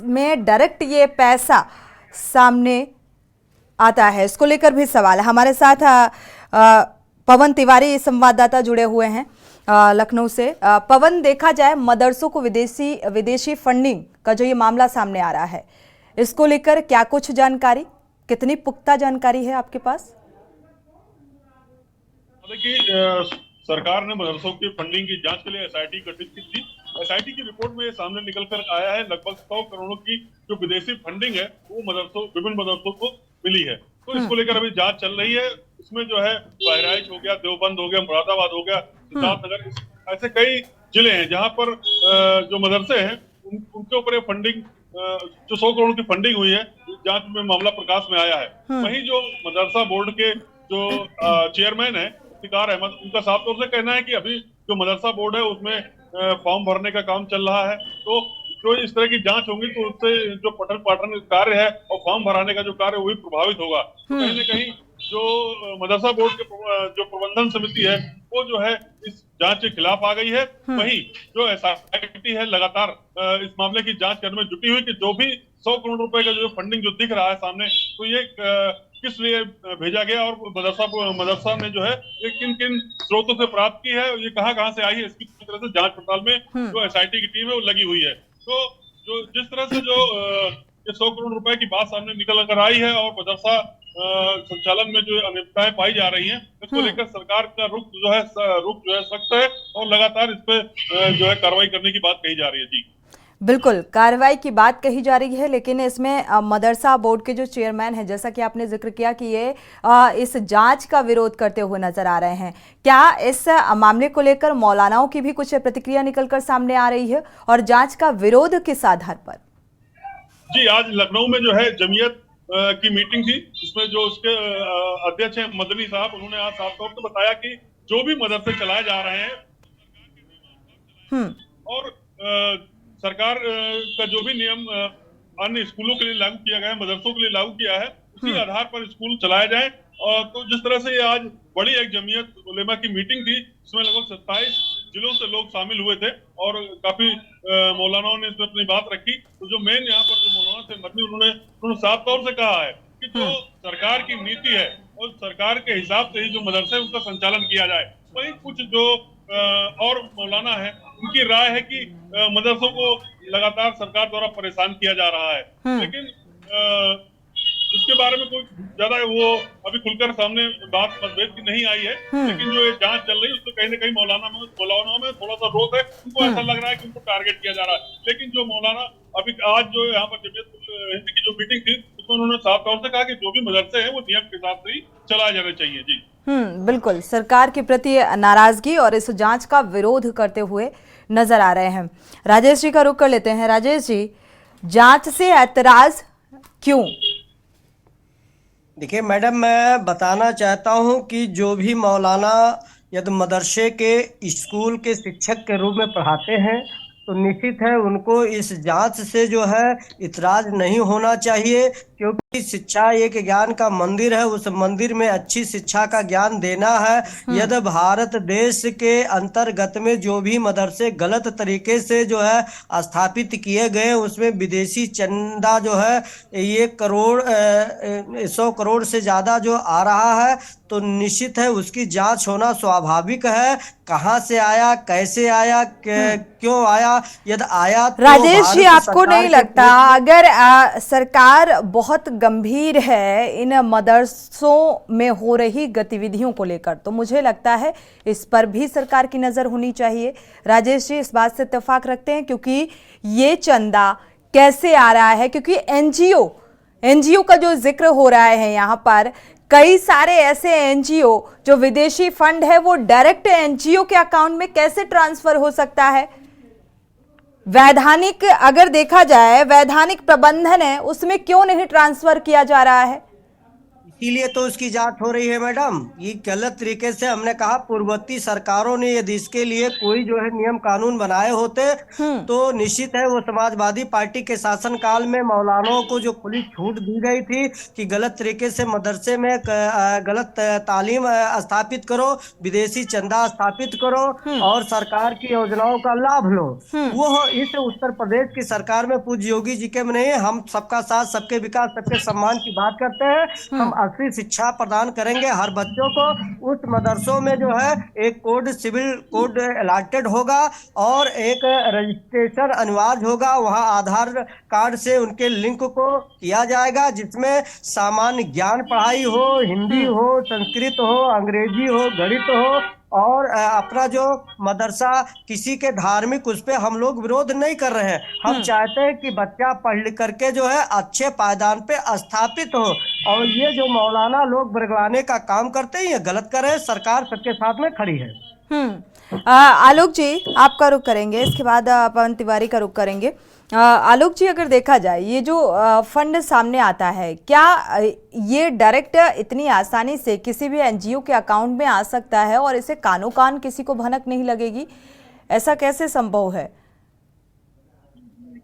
में डायरेक्ट ये पैसा सामने आता है, इसको लेकर भी सवाल है। हमारे साथ पवन तिवारी संवाददाता जुड़े हुए हैं लखनऊ से। पवन, देखा जाए मदरसों को विदेशी फंडिंग का जो ये मामला सामने आ रहा है, इसको लेकर क्या कुछ जानकारी, कितनी पुख्ता जानकारी है आपके पास? देखिए, सरकार ने मदरसों की फंडिंग की जांच के लिए एसआईटी गठित की थी। एसआईटी की रिपोर्ट में ये सामने निकल कर आया है लगभग 100 करोड़ की जो विदेशी फंडिंग है वो विभिन्न मदरसों को मिली है। तो इसको लेकर अभी जांच चल रही है। इसमें जो है बहराइच हो गया, देवबंद हो गया, मुरादाबाद हो गया, सिद्धार्थनगर, ऐसे कई जिले हैं जहां पर जो मदरसे हैं उनके ऊपर ये फंडिंग जो 100 करोड़ की फंडिंग हुई है, जांच में मामला प्रकाश में आया है। वहीं जो मदरसा बोर्ड के जो चेयरमैन है इफ्तिकार अहमद, उनका साफ तौर से कहना है कि अभी जो मदरसा बोर्ड है उसमें फॉर्म भरने का काम चल रहा है। तो जो इस तरह की जांच होगी तो उससे जो पठन पाठन कार्य है और फॉर्म भराने का जो कार्य वही प्रभावित होगा। तो कहीं न कहीं जो मदरसा बोर्ड के जो प्रबंधन समिति है वो जो है इस जांच के खिलाफ आ गई है। वहीं जो एसआईटी है लगातार इस मामले की जांच करने में जुटी हुई कि जो भी 100 करोड़ रुपए का जो फंडिंग जो दिख रहा है सामने, तो ये किस लिए भेजा गया और मदरसा ने जो है ये किन किन स्रोतों से प्राप्त की है, ये कहां से आई है, इसकी पूरी तरह से जांच पड़ताल में जो एसआईटी की टीम है वो लगी हुई है। तो जो जिस तरह से जो 100 करोड़ रुपए की बात सामने निकल कर आई है और मदरसा संचालन में जो अनियमितताएं पाई जा रही हैं, इसको लेकर सरकार का रुख जो है सख्त है और लगातार इस पे जो है कार्रवाई करने की बात कही जा रही है। जी बिल्कुल, कार्रवाई की बात कही जा रही है, लेकिन इसमें मदरसा बोर्ड के जो चेयरमैन हैं, जैसा कि आपने जिक्र किया कि ये इस जांच का विरोध करते हुए नजर आ रहे हैं, क्या इस मामले को लेकर मौलानाओं की भी कुछ प्रतिक्रिया निकलकर सामने आ रही है और जांच का विरोध किस आधार पर? जी, आज लखनऊ में जो है जमीयत की मीटिंग थी, जिसमें जो उसके अध्यक्ष हैं मदनी साहब, उन्होंने आज साफ तौर पर बताया कि जो भी मदरसे चलाए जा रहे हैं और सरकार का जो भी नियम अन्य स्कूलों के लिए लागू किया गया है, मदरसों के लिए लागू किया है, उसी आधार पर स्कूल चलाए जाए। तो जिस तरह से आज बड़ी एक जमीयत उलेमा की मीटिंग थी, इसमें लगभग 27 जिलों से लोग शामिल हुए थे और काफी मौलानाओं ने इसमें अपनी बात रखी। तो जो मेन यहाँ पर जो मौलाना थे मदनी, उन्होंने साफ तौर से कहा है कि जो सरकार की नीति है और सरकार के हिसाब से ही जो मदरसे है उसका संचालन किया जाए। वहीं कुछ जो और मौलाना है उनकी राय है कि मदरसों को लगातार सरकार द्वारा परेशान किया जा रहा है, लेकिन इसके बारे में कोई ज्यादा वो अभी खुलकर सामने बात मतभेद की नहीं आई है। लेकिन जो ये जांच चल रही है उसमें कहीं न कहीं मौलाना में थोड़ा सा रोक है, उनको ऐसा लग रहा है कि उनको टारगेट किया जा रहा है। लेकिन जो मौलाना अभी आज जो यहाँ पर जमीयत हिंद की जो मीटिंग थी उसमें उन्होंने साफ तौर से कहा कि जो भी मदरसे हैं वो नियम के हिसाब से ही चलाए जाने चाहिए। जी बिल्कुल, सरकार के प्रति नाराजगी और इस जांच का विरोध करते हुए नजर आ रहे हैं। राजेश जी का रुख कर लेते हैं। राजेश जी, जांच से ऐतराज क्यों? देखिए मैडम, मैं बताना चाहता हूं कि जो भी मौलाना यदि मदरसे के स्कूल के शिक्षक के रूप में पढ़ाते हैं तो निश्चित है उनको इस जांच से जो है इतराज नहीं होना चाहिए, क्योंकि शिक्षा एक ज्ञान का मंदिर है, उस मंदिर में अच्छी शिक्षा का ज्ञान देना है। यदि भारत देश के अंतर्गत में जो भी मदरसे गलत तरीके से जो है स्थापित किए गए उसमें विदेशी चंदा जो है 100 करोड़ से ज्यादा जो आ रहा है, तो निश्चित है उसकी जांच होना स्वाभाविक है। कहां से आया, कैसे आया, क्यों आया, यदि आया तो राजेश जी, आपको नहीं लगता अगर सरकार बहुत गंभीर है इन मदरसों में हो रही गतिविधियों को लेकर, तो मुझे लगता है इस पर भी सरकार की नजर होनी चाहिए। राजेश जी, इस बात से इत्तेफाक रखते हैं? क्योंकि ये चंदा कैसे आ रहा है, क्योंकि एनजीओ का जो जिक्र हो रहा है यहाँ पर, कई सारे ऐसे एनजीओ जो विदेशी फंड है वो डायरेक्ट एनजीओ के अकाउंट में कैसे ट्रांसफर हो सकता है? वैधानिक अगर देखा जाए, वैधानिक प्रबंधन है उसमें क्यों नहीं ट्रांसफर किया जा रहा है? इसीलिए तो उसकी जांच हो रही है मैडम। ये गलत तरीके से हमने कहा पूर्ववर्ती सरकारों ने यदि इसके लिए कोई जो है नियम कानून बनाए होते हम्म। तो निश्चित है वो समाजवादी पार्टी के शासनकाल में मौलानाओं को जो खुली छूट दी गई थी कि गलत तरीके से मदरसे में गलत तालीम स्थापित करो, विदेशी चंदा स्थापित करो और सरकार की योजनाओं का लाभ लो। वो इस उत्तर प्रदेश की सरकार में पूज्य योगी जी के में नहीं, हम सबका साथ सबके विकास सबके सम्मान की बात करते हैं। हम असली शिक्षा प्रदान करेंगे हर बच्चों को। उस मदरसों में जो है एक कोड, सिविल कोड अलॉटेड होगा और एक रजिस्ट्रेशन अनिवार्य होगा। वहाँ आधार कार्ड से उनके लिंक को किया जाएगा, जिसमें सामान्य ज्ञान पढ़ाई हो, हिंदी हो, संस्कृत हो, अंग्रेजी हो, गणित हो। और अपना जो मदरसा किसी के धार्मिक उस पे हम लोग विरोध नहीं कर रहे हैं। हम चाहते हैं कि बच्चा पढ़ लिख करके जो है अच्छे पायदान पे स्थापित हो। और ये जो मौलाना लोग बरगलाने का काम करते हैं ये गलत कर रहे हैं। सरकार सबके साथ में खड़ी है। आलोक जी आपका रुख करेंगे, इसके बाद पवन तिवारी का रुख करेंगे। आलोक जी, अगर देखा जाए ये जो फंड सामने आता है, क्या ये डायरेक्ट इतनी आसानी से किसी भी एनजीओ के अकाउंट में आ सकता है और इसे कानो कान किसी को भनक नहीं लगेगी? ऐसा कैसे संभव है?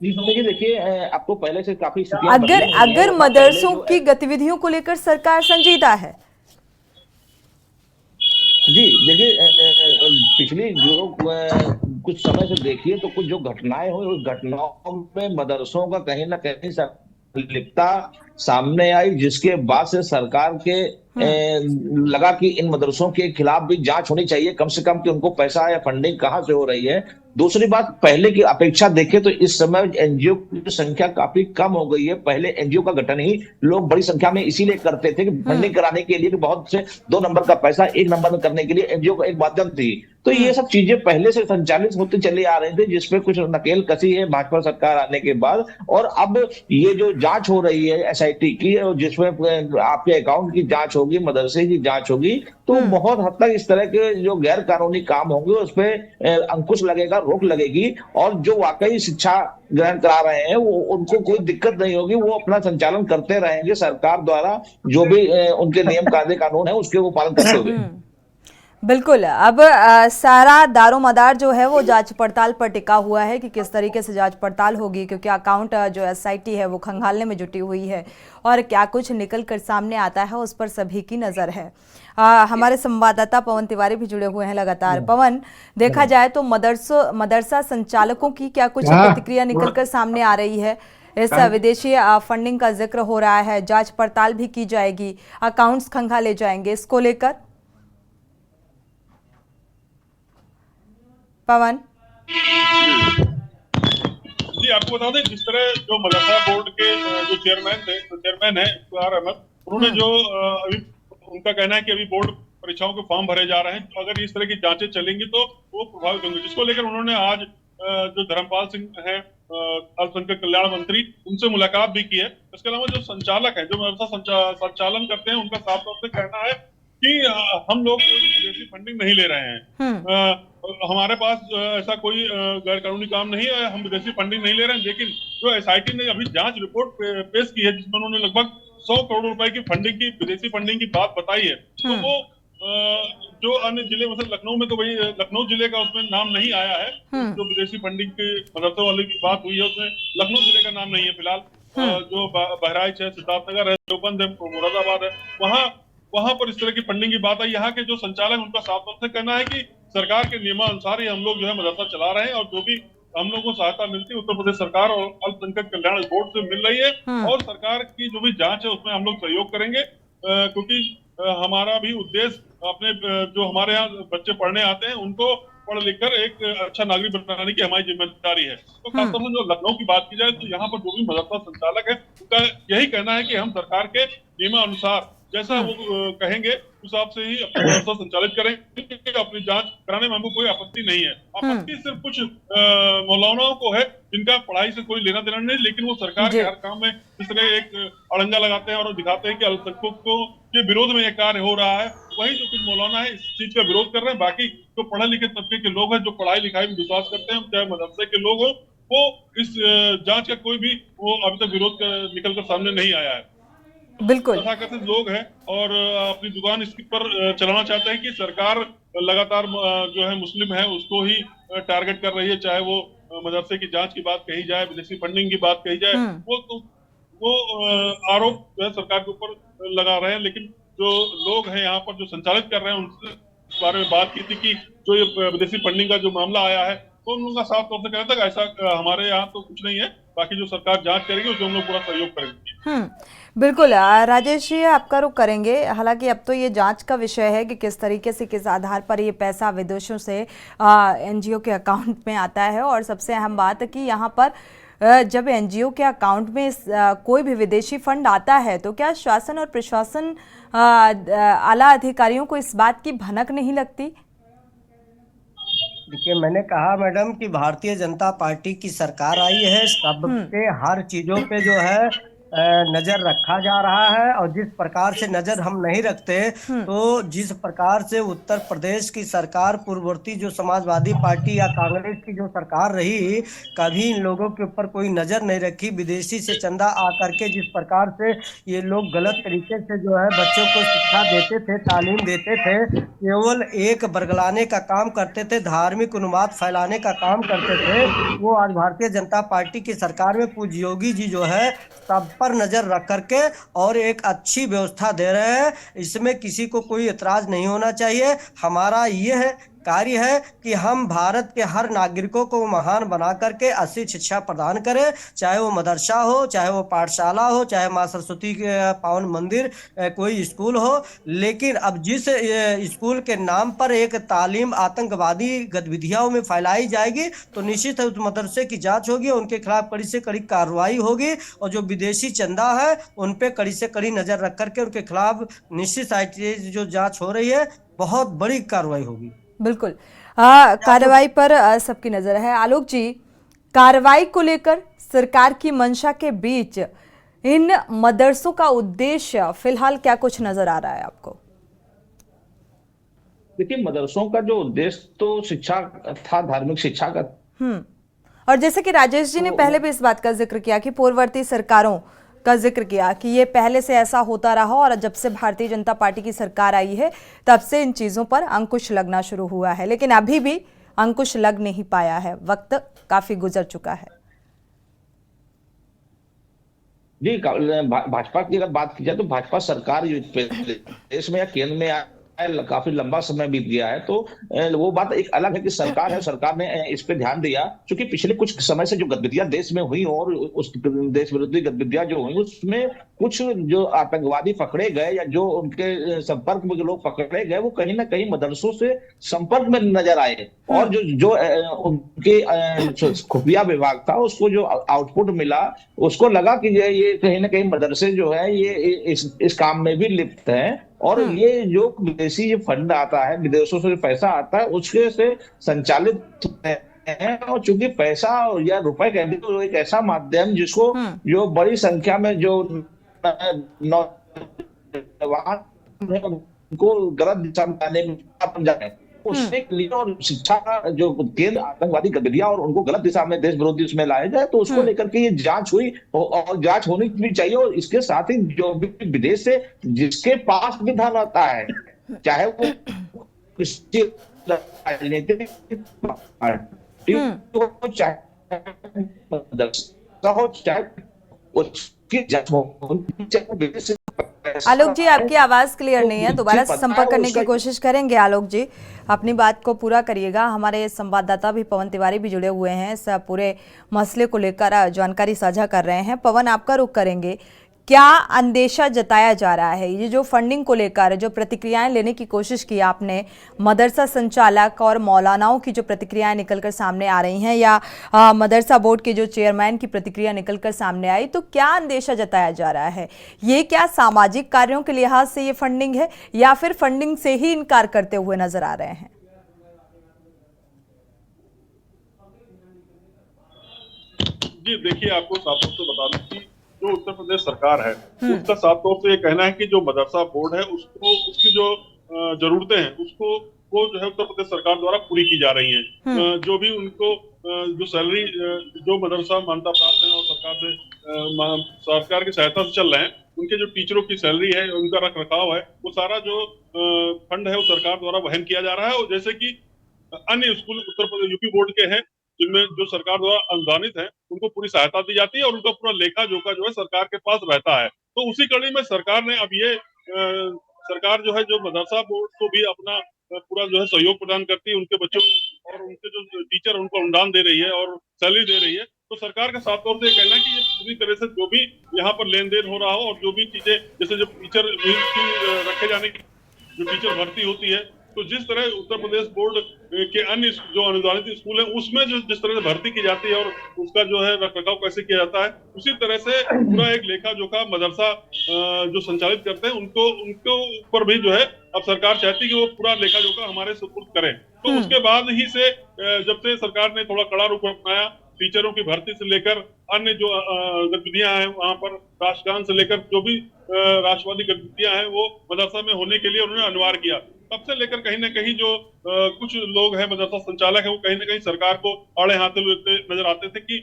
देखिए आपको पहले से काफी अगर मदरसों की गतिविधियों को लेकर सरकार संजीदा है। जी देखिए, पिछली जो कुछ समय से देखिए तो कुछ जो घटनाएं हुई उस घटनाओं में मदरसों का कहीं ना कहीं संलिप्तता सामने आई, जिसके बाद से सरकार के लगा कि इन मदरसों के खिलाफ भी जांच होनी चाहिए, कम से कम कि उनको पैसा या फंडिंग कहां से हो रही है। दूसरी बात, पहले की अपेक्षा देखें तो इस समय एनजीओ की संख्या काफी कम हो गई है। पहले एनजीओ का गठन ही लोग बड़ी संख्या में इसीलिए करते थे कि फंडिंग कराने के लिए, कि बहुत से 2 नंबर का पैसा 1 नंबर में करने के लिए एनजीओ का एक माध्यम थी। तो ये सब चीजें पहले से संचालित होते चले आ रहे थे, जिसपे कुछ नकेल कसी है भाजपा सरकार आने के बाद। और अब ये जो जांच हो रही है एसआईटी की, जिसमें आपके अकाउंट की जांच होगी, मदरसे की जांच होगी, तो बहुत हद तक इस तरह के जो गैर कानूनी काम होंगे उस पर अंकुश लगेगा, रोक लगेगी। और जो वाकई शिक्षा ग्रहण करा रहे हैं वो उनको कोई दिक्कत नहीं होगी, वो अपना संचालन करते रहेंगे सरकार द्वारा जो भी उनके नियम कायदे कानून है उसके वो पालन करते हुए। बिल्कुल। अब सारा दारोमदार जो है वो जांच पड़ताल पर टिका हुआ है कि किस तरीके से जांच पड़ताल होगी, क्योंकि अकाउंट जो एसआईटी है वो खंगालने में जुटी हुई है और क्या कुछ निकल कर सामने आता है उस पर सभी की नजर है। हमारे संवाददाता पवन तिवारी भी जुड़े हुए हैं लगातार। पवन, देखा जाए तो मदरसा संचालकों की क्या कुछ प्रतिक्रिया निकल कर सामने आ रही है? इस विदेशी फंडिंग का जिक्र हो रहा है, जांच पड़ताल भी की जाएगी, अकाउंट्स खंगाले जाएंगे, इसको लेकर पवन? जी आपको बता दें, जिस तरह जो मदरसा बोर्ड के जो चेयरमैन है इफ्तिखार अहमद, उन्होंने जो अभी उनका कहना है कि अभी बोर्ड परीक्षाओं के फॉर्म भरे जा रहे हैं, तो अगर इस तरह की जांचें चलेंगी तो वो प्रभावित होंगे। जिसको लेकर उन्होंने आज जो धर्मपाल सिंह है अल्पसंख्यक कल्याण मंत्री, उनसे मुलाकात भी की है। इसके अलावा जो संचालक है, जो मदरसा संचालन करते हैं, उनका साफ तौर से कहना है कि हम लोग कोई विदेशी फंडिंग नहीं ले रहे हैं। हमारे पास ऐसा कोई गैर कानूनी काम नहीं है, हम विदेशी फंडिंग नहीं ले रहे हैं। लेकिन जो एसआईटी ने अभी जांच रिपोर्ट पेश की है, जिसमें उन्होंने लगभग 100 करोड़ रुपए की फंडिंग की, विदेशी फंडिंग की बात बताई है, तो वो जो अन्य जिले, मतलब लखनऊ में तो वही लखनऊ जिले का उसमें नाम नहीं आया है। जो विदेशी फंडिंग के मदरसों वाले की बात हुई है उसमें लखनऊ जिले का नाम नहीं है फिलहाल। जो बहराइच है, सिद्धार्थनगर है, देवबंद है, मुरादाबाद है, वहां पर इस तरह की फंडिंग की बात आई। यहाँ के जो संचालक, उनका साफ तौर से कहना है कि सरकार के नियमानुसार ही हम लोग जो है मदरसा चला रहे हैं और जो भी हम लोग को सहायता मिलती है उत्तर प्रदेश सरकार और अल्पसंख्यक कल्याण बोर्ड से मिल रही है। और सरकार की जो भी जांच है उसमें हम लोग सहयोग करेंगे, क्योंकि हमारा भी उद्देश्य अपने जो हमारे यहाँ बच्चे पढ़ने आते हैं उनको पढ़ लिख कर एक अच्छा नागरिक बनाने की हमारी जिम्मेदारी है। तो खासतौर से जो लखनऊ की बात की जाए तो यहाँ पर जो भी मदरसा संचालक है उनका यही कहना है कि हम सरकार के नियमानुसार जैसा वो कहेंगे उस हिसाब से ही अपना मदरसा संचालित करेंगे। अपनी जांच कराने में हमको कोई आपत्ति नहीं है। आपत्ति सिर्फ कुछ मौलानाओं को है जिनका पढ़ाई से कोई लेना देना नहीं, लेकिन वो सरकार के हर काम में इस तरह एक अड़ंगा लगाते हैं और दिखाते हैं कि अल्पसंख्यकों के विरोध में ये कार्य हो रहा है। वही जो कुछ मौलाना है इस चीज का विरोध कर रहे हैं। बाकी जो पढ़े लिखे तबके के लोग हैं, जो पढ़ाई लिखाई में विश्वास करते हैं, चाहे मदरसे के लोग हो, वो इस जांच का कोई भी वो अभी तक विरोध निकल कर सामने नहीं आया है। बिल्कुल। तथाकथित लोग हैं और अपनी दुकान इसके पर चलाना चाहते हैं कि सरकार लगातार जो है मुस्लिम है उसको ही टारगेट कर रही है, चाहे वो मदरसे की जांच की बात कही जाए, विदेशी फंडिंग की बात कही जाए, वो आरोप जो है सरकार के ऊपर लगा रहे हैं। लेकिन जो लोग हैं यहाँ पर जो संचालित कर रहे हैं उनसे इस बारे में बात की थी कि जो ये विदेशी फंडिंग का जो मामला आया है तो उनका साफ तौर से कहना था ऐसा हमारे यहाँ तो कुछ नहीं है, बाकी जो सरकार जांच करेगी उसमें हम लोग पूरा सहयोग करेंगे। बिल्कुल। राजेश जी आपका रुख करेंगे। हालांकि अब तो ये जांच का विषय है कि किस तरीके से किस आधार पर ये पैसा विदेशों से एनजीओ के अकाउंट में आता है, और सबसे अहम बात है कि यहाँ पर जब एनजीओ के अकाउंट में कोई भी विदेशी फंड आता है तो क्या शासन और प्रशासन आला अधिकारियों को इस बात की भनक नहीं लगती? देखिए, मैंने कहा मैडम कि भारतीय जनता पार्टी की सरकार आई है, सबके हर चीजों पे जो है नजर रखा जा रहा है। और जिस प्रकार से नजर हम नहीं रखते, तो जिस प्रकार से उत्तर प्रदेश की सरकार पूर्ववर्ती जो समाजवादी पार्टी या कांग्रेस की जो सरकार रही, कभी इन लोगों के ऊपर कोई नजर नहीं रखी। विदेशी से चंदा आ करके जिस प्रकार से ये लोग गलत तरीके से जो है बच्चों को शिक्षा देते थे, तालीम देते थे, केवल एक बरगलाने का काम करते थे, धार्मिक उन्माद फैलाने का काम करते थे, वो आज भारतीय जनता पार्टी की सरकार में पूज्य योगी जी जो है सब पर नजर रख करके और एक अच्छी व्यवस्था दे रहे हैं। इसमें किसी को कोई एतराज नहीं होना चाहिए। हमारा ये है कार्य है कि हम भारत के हर नागरिकों को महान बना करके अच्छी शिक्षा प्रदान करें, चाहे वो मदरसा हो, चाहे वो पाठशाला हो, चाहे माँ सरस्वती के पावन मंदिर कोई स्कूल हो। लेकिन अब जिस स्कूल के नाम पर एक तालीम आतंकवादी गतिविधियों में फैलाई जाएगी तो निश्चित है उस मदरसे की जांच होगी, उनके खिलाफ कड़ी से कड़ी कार्रवाई होगी, और जो विदेशी चंदा है उन पे कड़ी से कड़ी नजर रख करके उनके खिलाफ निश्चित जो जांच हो रही है बहुत बड़ी कार्रवाई होगी। बिल्कुल। कार्रवाई पर सबकी नजर है। आलोक जी, कार्रवाई को लेकर सरकार की मंशा के बीच इन मदरसों का उद्देश्य फिलहाल क्या कुछ नजर आ रहा है आपको? देखिए, मदरसों का जो उद्देश्य तो शिक्षा था, धार्मिक शिक्षा का। और जैसे कि राजेश जी ने पहले भी इस बात का जिक्र किया कि पूर्ववर्ती सरकारों का जिक्र किया कि ये पहले से ऐसा होता रहा, और जब से भारतीय जनता पार्टी की सरकार आई है तब से इन चीजों पर अंकुश लगना शुरू हुआ है, लेकिन अभी भी अंकुश लग नहीं पाया है, वक्त काफी गुजर चुका है। जी, भाजपा की अगर बात की जाए तो भाजपा सरकार देश में या केंद्र में काफी लंबा समय बीत गया है, तो वो बात एक अलग है कि सरकार है, सरकार ने इस पे ध्यान दिया। क्योंकि पिछले कुछ समय से जो गतिविधियां देश में हुई और उस देश विरोधी गतिविधियां जो हुई उसमें कुछ जो आतंकवादी पकड़े गए या जो उनके संपर्क में जो लोग पकड़े गए वो कहीं ना कहीं मदरसों से संपर्क में नजर आए, और जो उनके खुफिया विभाग था उसको जो आउटपुट मिला उसको लगा कि ये कहीं ना कहीं मदरसे जो है ये इस काम में भी लिप्त है, और ये जो विदेशी ये फंड आता है, विदेशों से पैसा आता है उसके से संचालित है। और चूंकि पैसा या रुपए का तो एक ऐसा माध्यम जिसको जो बड़ी संख्या में जो नौजवान उनको गलत दिशा में जाने में जाए उसके लिए, और शिक्षा का जो केंद्र आतंकवादी गतिविधियां और उनको गलत दिशा में देश विरोधी उसमें लाया जाए, तो उसको लेकर के ये जांच हुई और जांच होनी भी चाहिए। और इसके साथ ही जो भी विदेश से जिसके पास भी धन आता है, चाहे वो किसी राजनीतिक पार्टी हो, चाहे उसकी जांच हो। आलोक जी, आपकी आवाज क्लियर नहीं है, दोबारा से संपर्क करने की कोशिश करेंगे। आलोक जी, अपनी बात को पूरा करिएगा। हमारे संवाददाता भी पवन तिवारी भी जुड़े हुए हैं, इस पूरे मसले को लेकर जानकारी साझा कर रहे हैं। पवन, आपका रुख करेंगे। क्या अंदेशा जताया जा रहा है, ये जो फंडिंग को लेकर जो प्रतिक्रियाएं लेने की कोशिश की आपने, मदरसा संचालक और मौलानाओं की जो प्रतिक्रियाएं निकलकर सामने आ रही हैं, या मदरसा बोर्ड के जो चेयरमैन की प्रतिक्रिया निकलकर सामने आई, तो क्या अंदेशा जताया जा रहा है? ये क्या सामाजिक कार्यों के लिहाज से ये फंडिंग है, या फिर फंडिंग से ही इनकार करते हुए नजर आ रहे हैं? जी देखिए, आपको साफ तौर से बता दूं कि जो उत्तर प्रदेश सरकार है उसका साफ तौर से ये कहना है कि जो मदरसा बोर्ड है उसको उसकी जो जरूरतें हैं उसको वो जो है उत्तर प्रदेश सरकार द्वारा पूरी की जा रही हैं। जो भी उनको जो सैलरी जो मदरसा मान्यता प्राप्त है और सरकार की सहायता से चल रहे हैं उनके जो टीचरों की सैलरी है, उनका रख रखाव है, वो सारा जो फंड है वो सरकार द्वारा वहन किया जा रहा है। और जैसे कि अन्य school Uttar Pradesh UP board के हैं जिनमें जो सरकार द्वारा अनुदानित है, उनको पूरी सहायता दी जाती है और उनका पूरा लेखा जोखा जो है सरकार के पास रहता है। तो उसी कड़ी में सरकार ने अब ये सरकार जो है जो मदरसा बोर्ड को भी अपना पूरा जो है सहयोग प्रदान करती है, उनके बच्चों और उनके जो टीचर उनको अनुदान दे रही है और सैलरी दे रही है। तो सरकार का साफ तौर से कहना है कि ये पूरी तरह से जो भी यहाँ पर लेन देन हो रहा हो और जो भी चीजें जैसे जो टीचर रखे जाने की जो टीचर भर्ती होती है, तो जिस तरह उत्तर प्रदेश बोर्ड के अन्य जो अनुदानित स्कूल है उसमें जो जिस तरह से भर्ती की जाती है और उसका जो है रखरखाव कैसे किया जाता है, उसी तरह से पूरा एक लेखा जोखा मदरसा जो संचालित करते हैं उनको ऊपर भी जो है अब सरकार चाहती है कि वो पूरा लेखा जोखा हमारे सुपुर्द करें। तो उसके बाद ही से जब से सरकार ने थोड़ा कड़ा रुख अपनाया, टीचरों की भर्ती से लेकर अन्य जो गतिविधियां हैं वहां पर राष्ट्रगान से लेकर जो भी राष्ट्रवादी गतिविधियां हैं वो मदरसा में होने के लिए उन्होंने अनिवार्य किया। तब से लेकर कहीं ना कहीं जो कुछ लोग हैं मदरसा संचालक है वो कहीं ना कहीं सरकार को आड़े हाथे नजर आते थे कि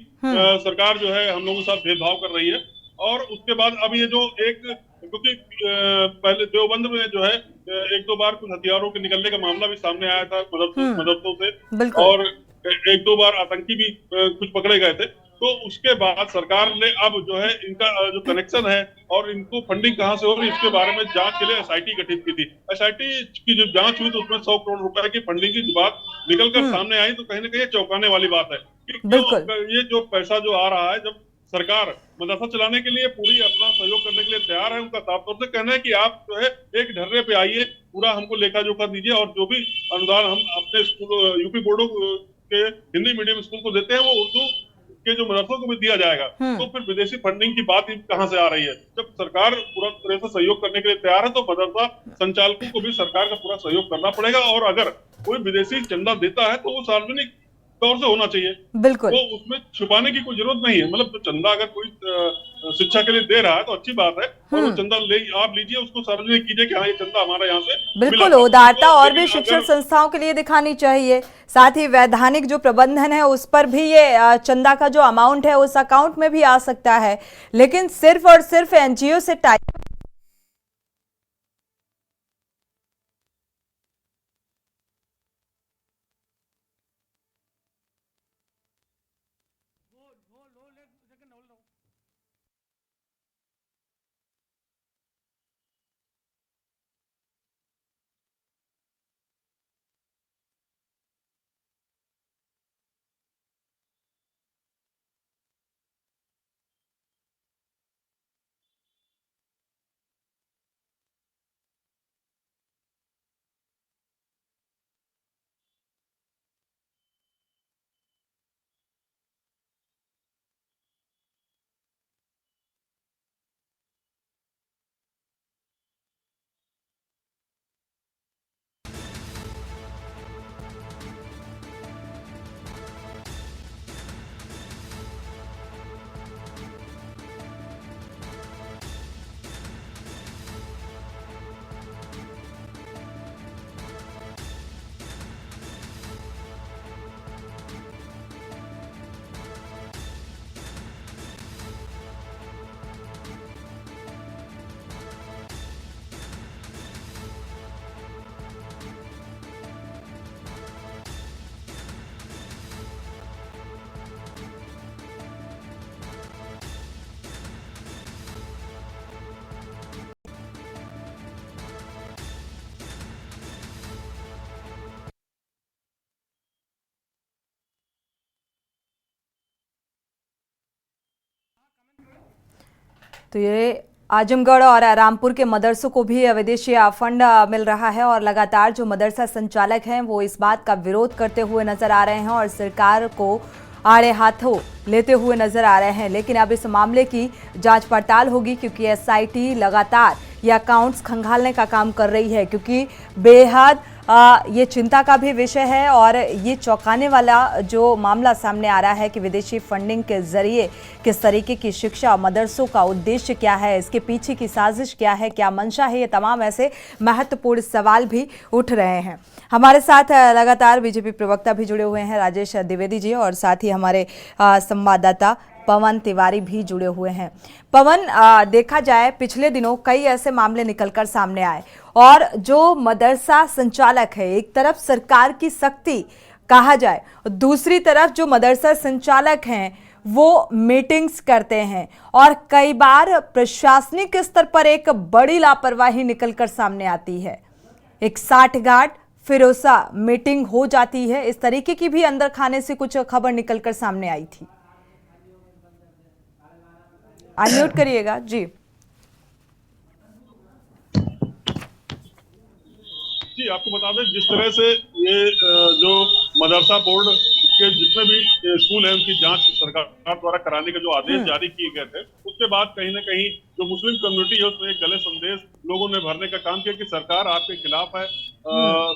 सरकार जो है हम लोगों के साथ भेदभाव कर रही है। और उसके बाद अब ये जो एक क्योंकि पहले देवबंद में जो है एक दो बार कुछ हथियारों के निकलने का मामला भी सामने आया था मदरसों से, और एक दो बार आतंकी भी कुछ पकड़े गए थे। तो उसके बाद सरकार ने अब जो है इनका जो कनेक्शन है और इनको फंडिंग कहां से हो रही है इसके बारे में जांच के लिए एसआईटी गठित की थी। एसआईटी की जो जांच हुई तो उसमें 100 करोड़ रुपए की फंडिंग की बात निकलकर सामने आई, तो कहीं ना कहीं चौंकाने वाली बात है कि ये जो पैसा जो आ रहा है, जब सरकार मदरसा चलाने के लिए पूरी अपना सहयोग करने के लिए तैयार है, उनका साफ तौर से कहना है कि आप जो है एक ढर्रे पे आइए, पूरा हमको लेखा जोखा दीजिए और जो भी अनुदान हम अपने स्कूल यूपी बोर्डों के हिंदी मीडियम स्कूल को देते हैं वो उर्दू के जो मदरसों को भी दिया जाएगा। तो फिर विदेशी फंडिंग की बात कहां से आ रही है? जब सरकार पूरा तरह से सहयोग करने के लिए तैयार है तो मदरसा संचालकों को भी सरकार का पूरा सहयोग करना पड़ेगा, और अगर कोई विदेशी चंदा देता है तो वो सार्वजनिक तौर से होना चाहिए। बिल्कुल, तो उसमें छुपाने की कोई जरूरत नहीं है। मतलब तो चंदा अगर कोई शिक्षा के लिए दे रहा है तो अच्छी बात है, और वो चंदा आप लीजिए, उसको सार्वजनिक कीजिए कि हाँ ये चंदा हमारा यहाँ से बिल्कुल उदारता और भी शिक्षण संस्थाओं के लिए दिखानी चाहिए। साथ ही वैधानिक जो प्रबंधन है उस पर भी ये चंदा का जो अमाउंट है उस अकाउंट में भी आ सकता है, लेकिन सिर्फ और सिर्फ एनजीओ से टाइप तो ये आजमगढ़ और रामपुर के मदरसों को भी विदेशी फंड मिल रहा है, और लगातार जो मदरसा संचालक हैं वो इस बात का विरोध करते हुए नजर आ रहे हैं और सरकार को आड़े हाथों लेते हुए नजर आ रहे हैं। लेकिन अब इस मामले की जांच पड़ताल होगी, क्योंकि एसआईटी लगातार ये अकाउंट्स खंगालने का काम कर रही है, क्योंकि बेहद ये चिंता का भी विषय है और ये चौंकाने वाला जो मामला सामने आ रहा है कि विदेशी फंडिंग के जरिए किस तरीके की शिक्षा, मदरसों का उद्देश्य क्या है, इसके पीछे की साजिश क्या है, क्या मंशा है, ये तमाम ऐसे महत्वपूर्ण सवाल भी उठ रहे हैं। हमारे साथ लगातार बीजेपी प्रवक्ता भी जुड़े हुए हैं, राजेश द्विवेदी जी, और साथ ही हमारे संवाददाता पवन तिवारी भी जुड़े हुए हैं। पवन, देखा जाए पिछले दिनों कई ऐसे मामले निकलकर सामने आए और जो मदरसा संचालक है, एक तरफ सरकार की सख्ती कहा जाए, दूसरी तरफ जो मदरसा संचालक हैं वो मीटिंग्स करते हैं और कई बार प्रशासनिक स्तर पर एक बड़ी लापरवाही निकलकर सामने आती है। एक साठगांठ फिरोसा मीटिंग हो जाती है, इस तरीके की भी अंदर खाने से कुछ खबर निकलकर सामने आई थी। अनम्यूट करिएगा जी। जी, आपको बता दें जिस तरह से ये जो मदरसा बोर्ड के जितने भी स्कूल हैं उनकी जांच सरकार द्वारा कराने के जो आदेश जारी किए गए थे, उसके बाद कहीं ना कहीं जो मुस्लिम कम्युनिटी है उसमें एक गलत संदेश लोगों ने भरने का काम किया कि सरकार आपके खिलाफ है।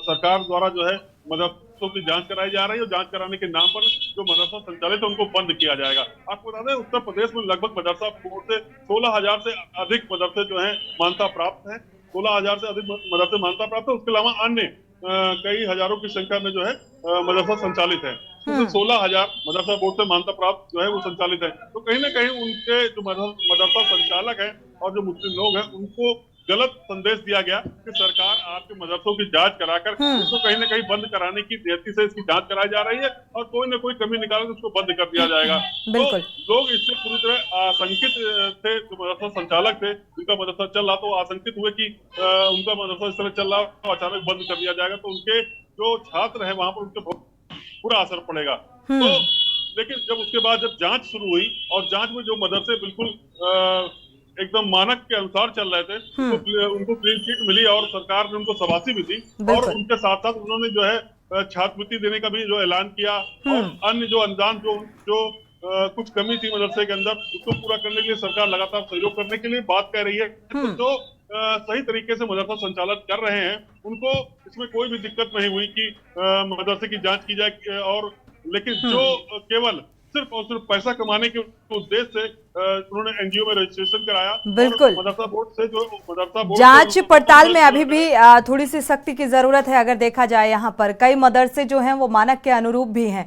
सरकार द्वारा जो है मदरसों की जांच कराई जा रही है और जांच कराने के नाम पर जो मदरसा संचालित है उनको बंद किया जाएगा। आपको बता दें उत्तर प्रदेश में लगभग मदरसा बोर्ड से 16,000 से अधिक मदरसे जो है मान्यता प्राप्त है। 16,000 से अधिक मदरसे मान्यता प्राप्त है। उसके अलावा अन्य कई हजारों की संख्या में जो है मदरसा संचालित है। 16,000 मदरसा बोर्ड से मान्यता प्राप्त जो है वो संचालित है। तो कहीं ना कहीं उनके जो मदरसा संचालक है और जो मुस्लिम लोग हैं उनको गलत संदेश दिया गया कि सरकार आपके मदरसों की जांच कराकर उसको कहीं ना कहीं बंद कराने की नियति से इसकी जांच कराई जा रही है और कोई ना कोई कमी निकालकर उसको बंद कर दिया जाएगा। तो लोग इससे पूरी तरह आशंकित थे। जो मदरसा संचालक थे उनका मदरसा चल रहा तो आशंकित हुए कि उनका मदरसा इस तरह चल रहा तो अचानक बंद कर दिया जाएगा तो उनके जो छात्र है वहां पर उनके बहुत बुरा असर पड़ेगा। तो लेकिन जब उसके बाद जब जांच शुरू हुई और जांच में जो मदरसे बिल्कुल एकदम मानक के अनुसार चल रहे थे उनको क्लीन चिट मिली और सरकार ने उनको शाबाशी भी दी और उनके साथ साथ उन्होंने जो है छात्रवृत्ति देने का भी जो ऐलान किया और अन्य जो अनुदान जो कुछ कमी थी मदरसे के अंदर उसको पूरा करने के लिए सरकार लगातार सहयोग करने के लिए बात कर रही है। तो जो सही तरीके से मदरसा संचालन कर रहे हैं उनको इसमें कोई भी दिक्कत नहीं हुई कि मदरसे की जांच की जाए और लेकिन जो केवल सिर्फ और सिर्फ पैसा कमाने के उद्देश्य से उन्होंने एनजीओ में रजिस्ट्रेशन कराया। बिल्कुल, मदरसा बोर्ड से जो मदरसा बोर्ड जांच पड़ताल में अभी भी थोड़ी सी सख्ती की जरूरत है। अगर देखा जाए यहाँ पर कई मदरसे जो हैं वो मानक के अनुरूप भी हैं,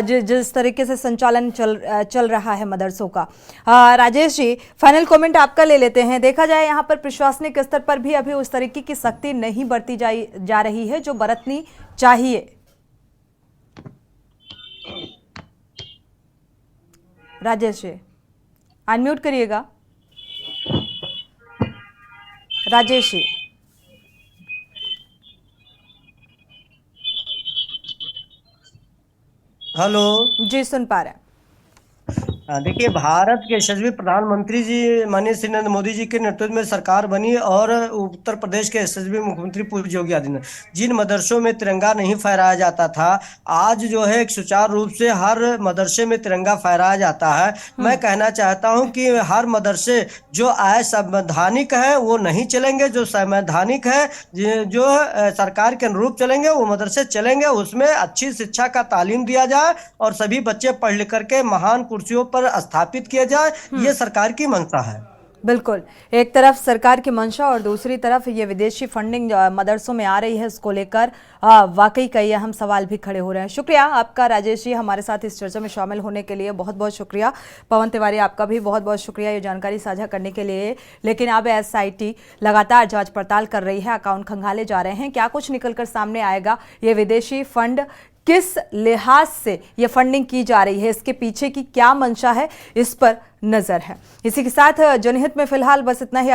जिस तरीके से संचालन चल रहा है मदरसों का। राजेश जी, फाइनल कमेंट आपका ले लेते हैं। देखा जाए यहाँ पर प्रशासनिक स्तर पर भी अभी उस तरीके की सख्ती नहीं बरती जा रही है जो बरतनी चाहिए। राजेश जी अनम्यूट करिएगा। राजेश जी हेलो जी, सुन पा रहे हैं। देखिए, भारत के यशस्वी प्रधानमंत्री जी माननीय श्री नरेंद्र मोदी जी के नेतृत्व में सरकार बनी और उत्तर प्रदेश के यशस्वी मुख्यमंत्री पूज्य योगी आदित्यनाथ जिन मदरसों में तिरंगा नहीं फहराया जाता था, आज जो है एक सुचारू रूप से हर मदरसे में तिरंगा फहराया जाता है। मैं कहना चाहता हूं कि हर मदरसे जो असंवैधानिक है वो नहीं चलेंगे, जो संवैधानिक है जो सरकार के अनुरूप चलेंगे वो मदरसे चलेंगे। उसमें अच्छी शिक्षा का तालीम दिया जाए और सभी बच्चे पढ़ लिख करके महान कुर्सियों पर स्थापित किया जाए, ये सरकार की मंशा है। बिल्कुल, एक तरफ सरकार की मंशा और दूसरी तरफ ये विदेशी फंडिंग मदरसों में आ रही है, इसको लेकर वाकई कई अहम सवाल भी खड़े हो रहे हैं। शुक्रिया आपका राजेश जी, हमारे साथ इस चर्चा में शामिल होने के लिए बहुत बहुत शुक्रिया। पवन तिवारी, आपका भी बहुत बहुत शुक्रिया ये जानकारी साझा करने के लिए। लेकिन अब एसआईटी लगातार जांच पड़ताल कर रही है, अकाउंट खंगाले जा रहे हैं, क्या कुछ निकलकर सामने आएगा, ये विदेशी फंड किस लिहाज से ये फंडिंग की जा रही है, इसके पीछे की क्या मंशा है, इस पर नजर है। इसी के साथ जनहित में फिलहाल बस इतना ही।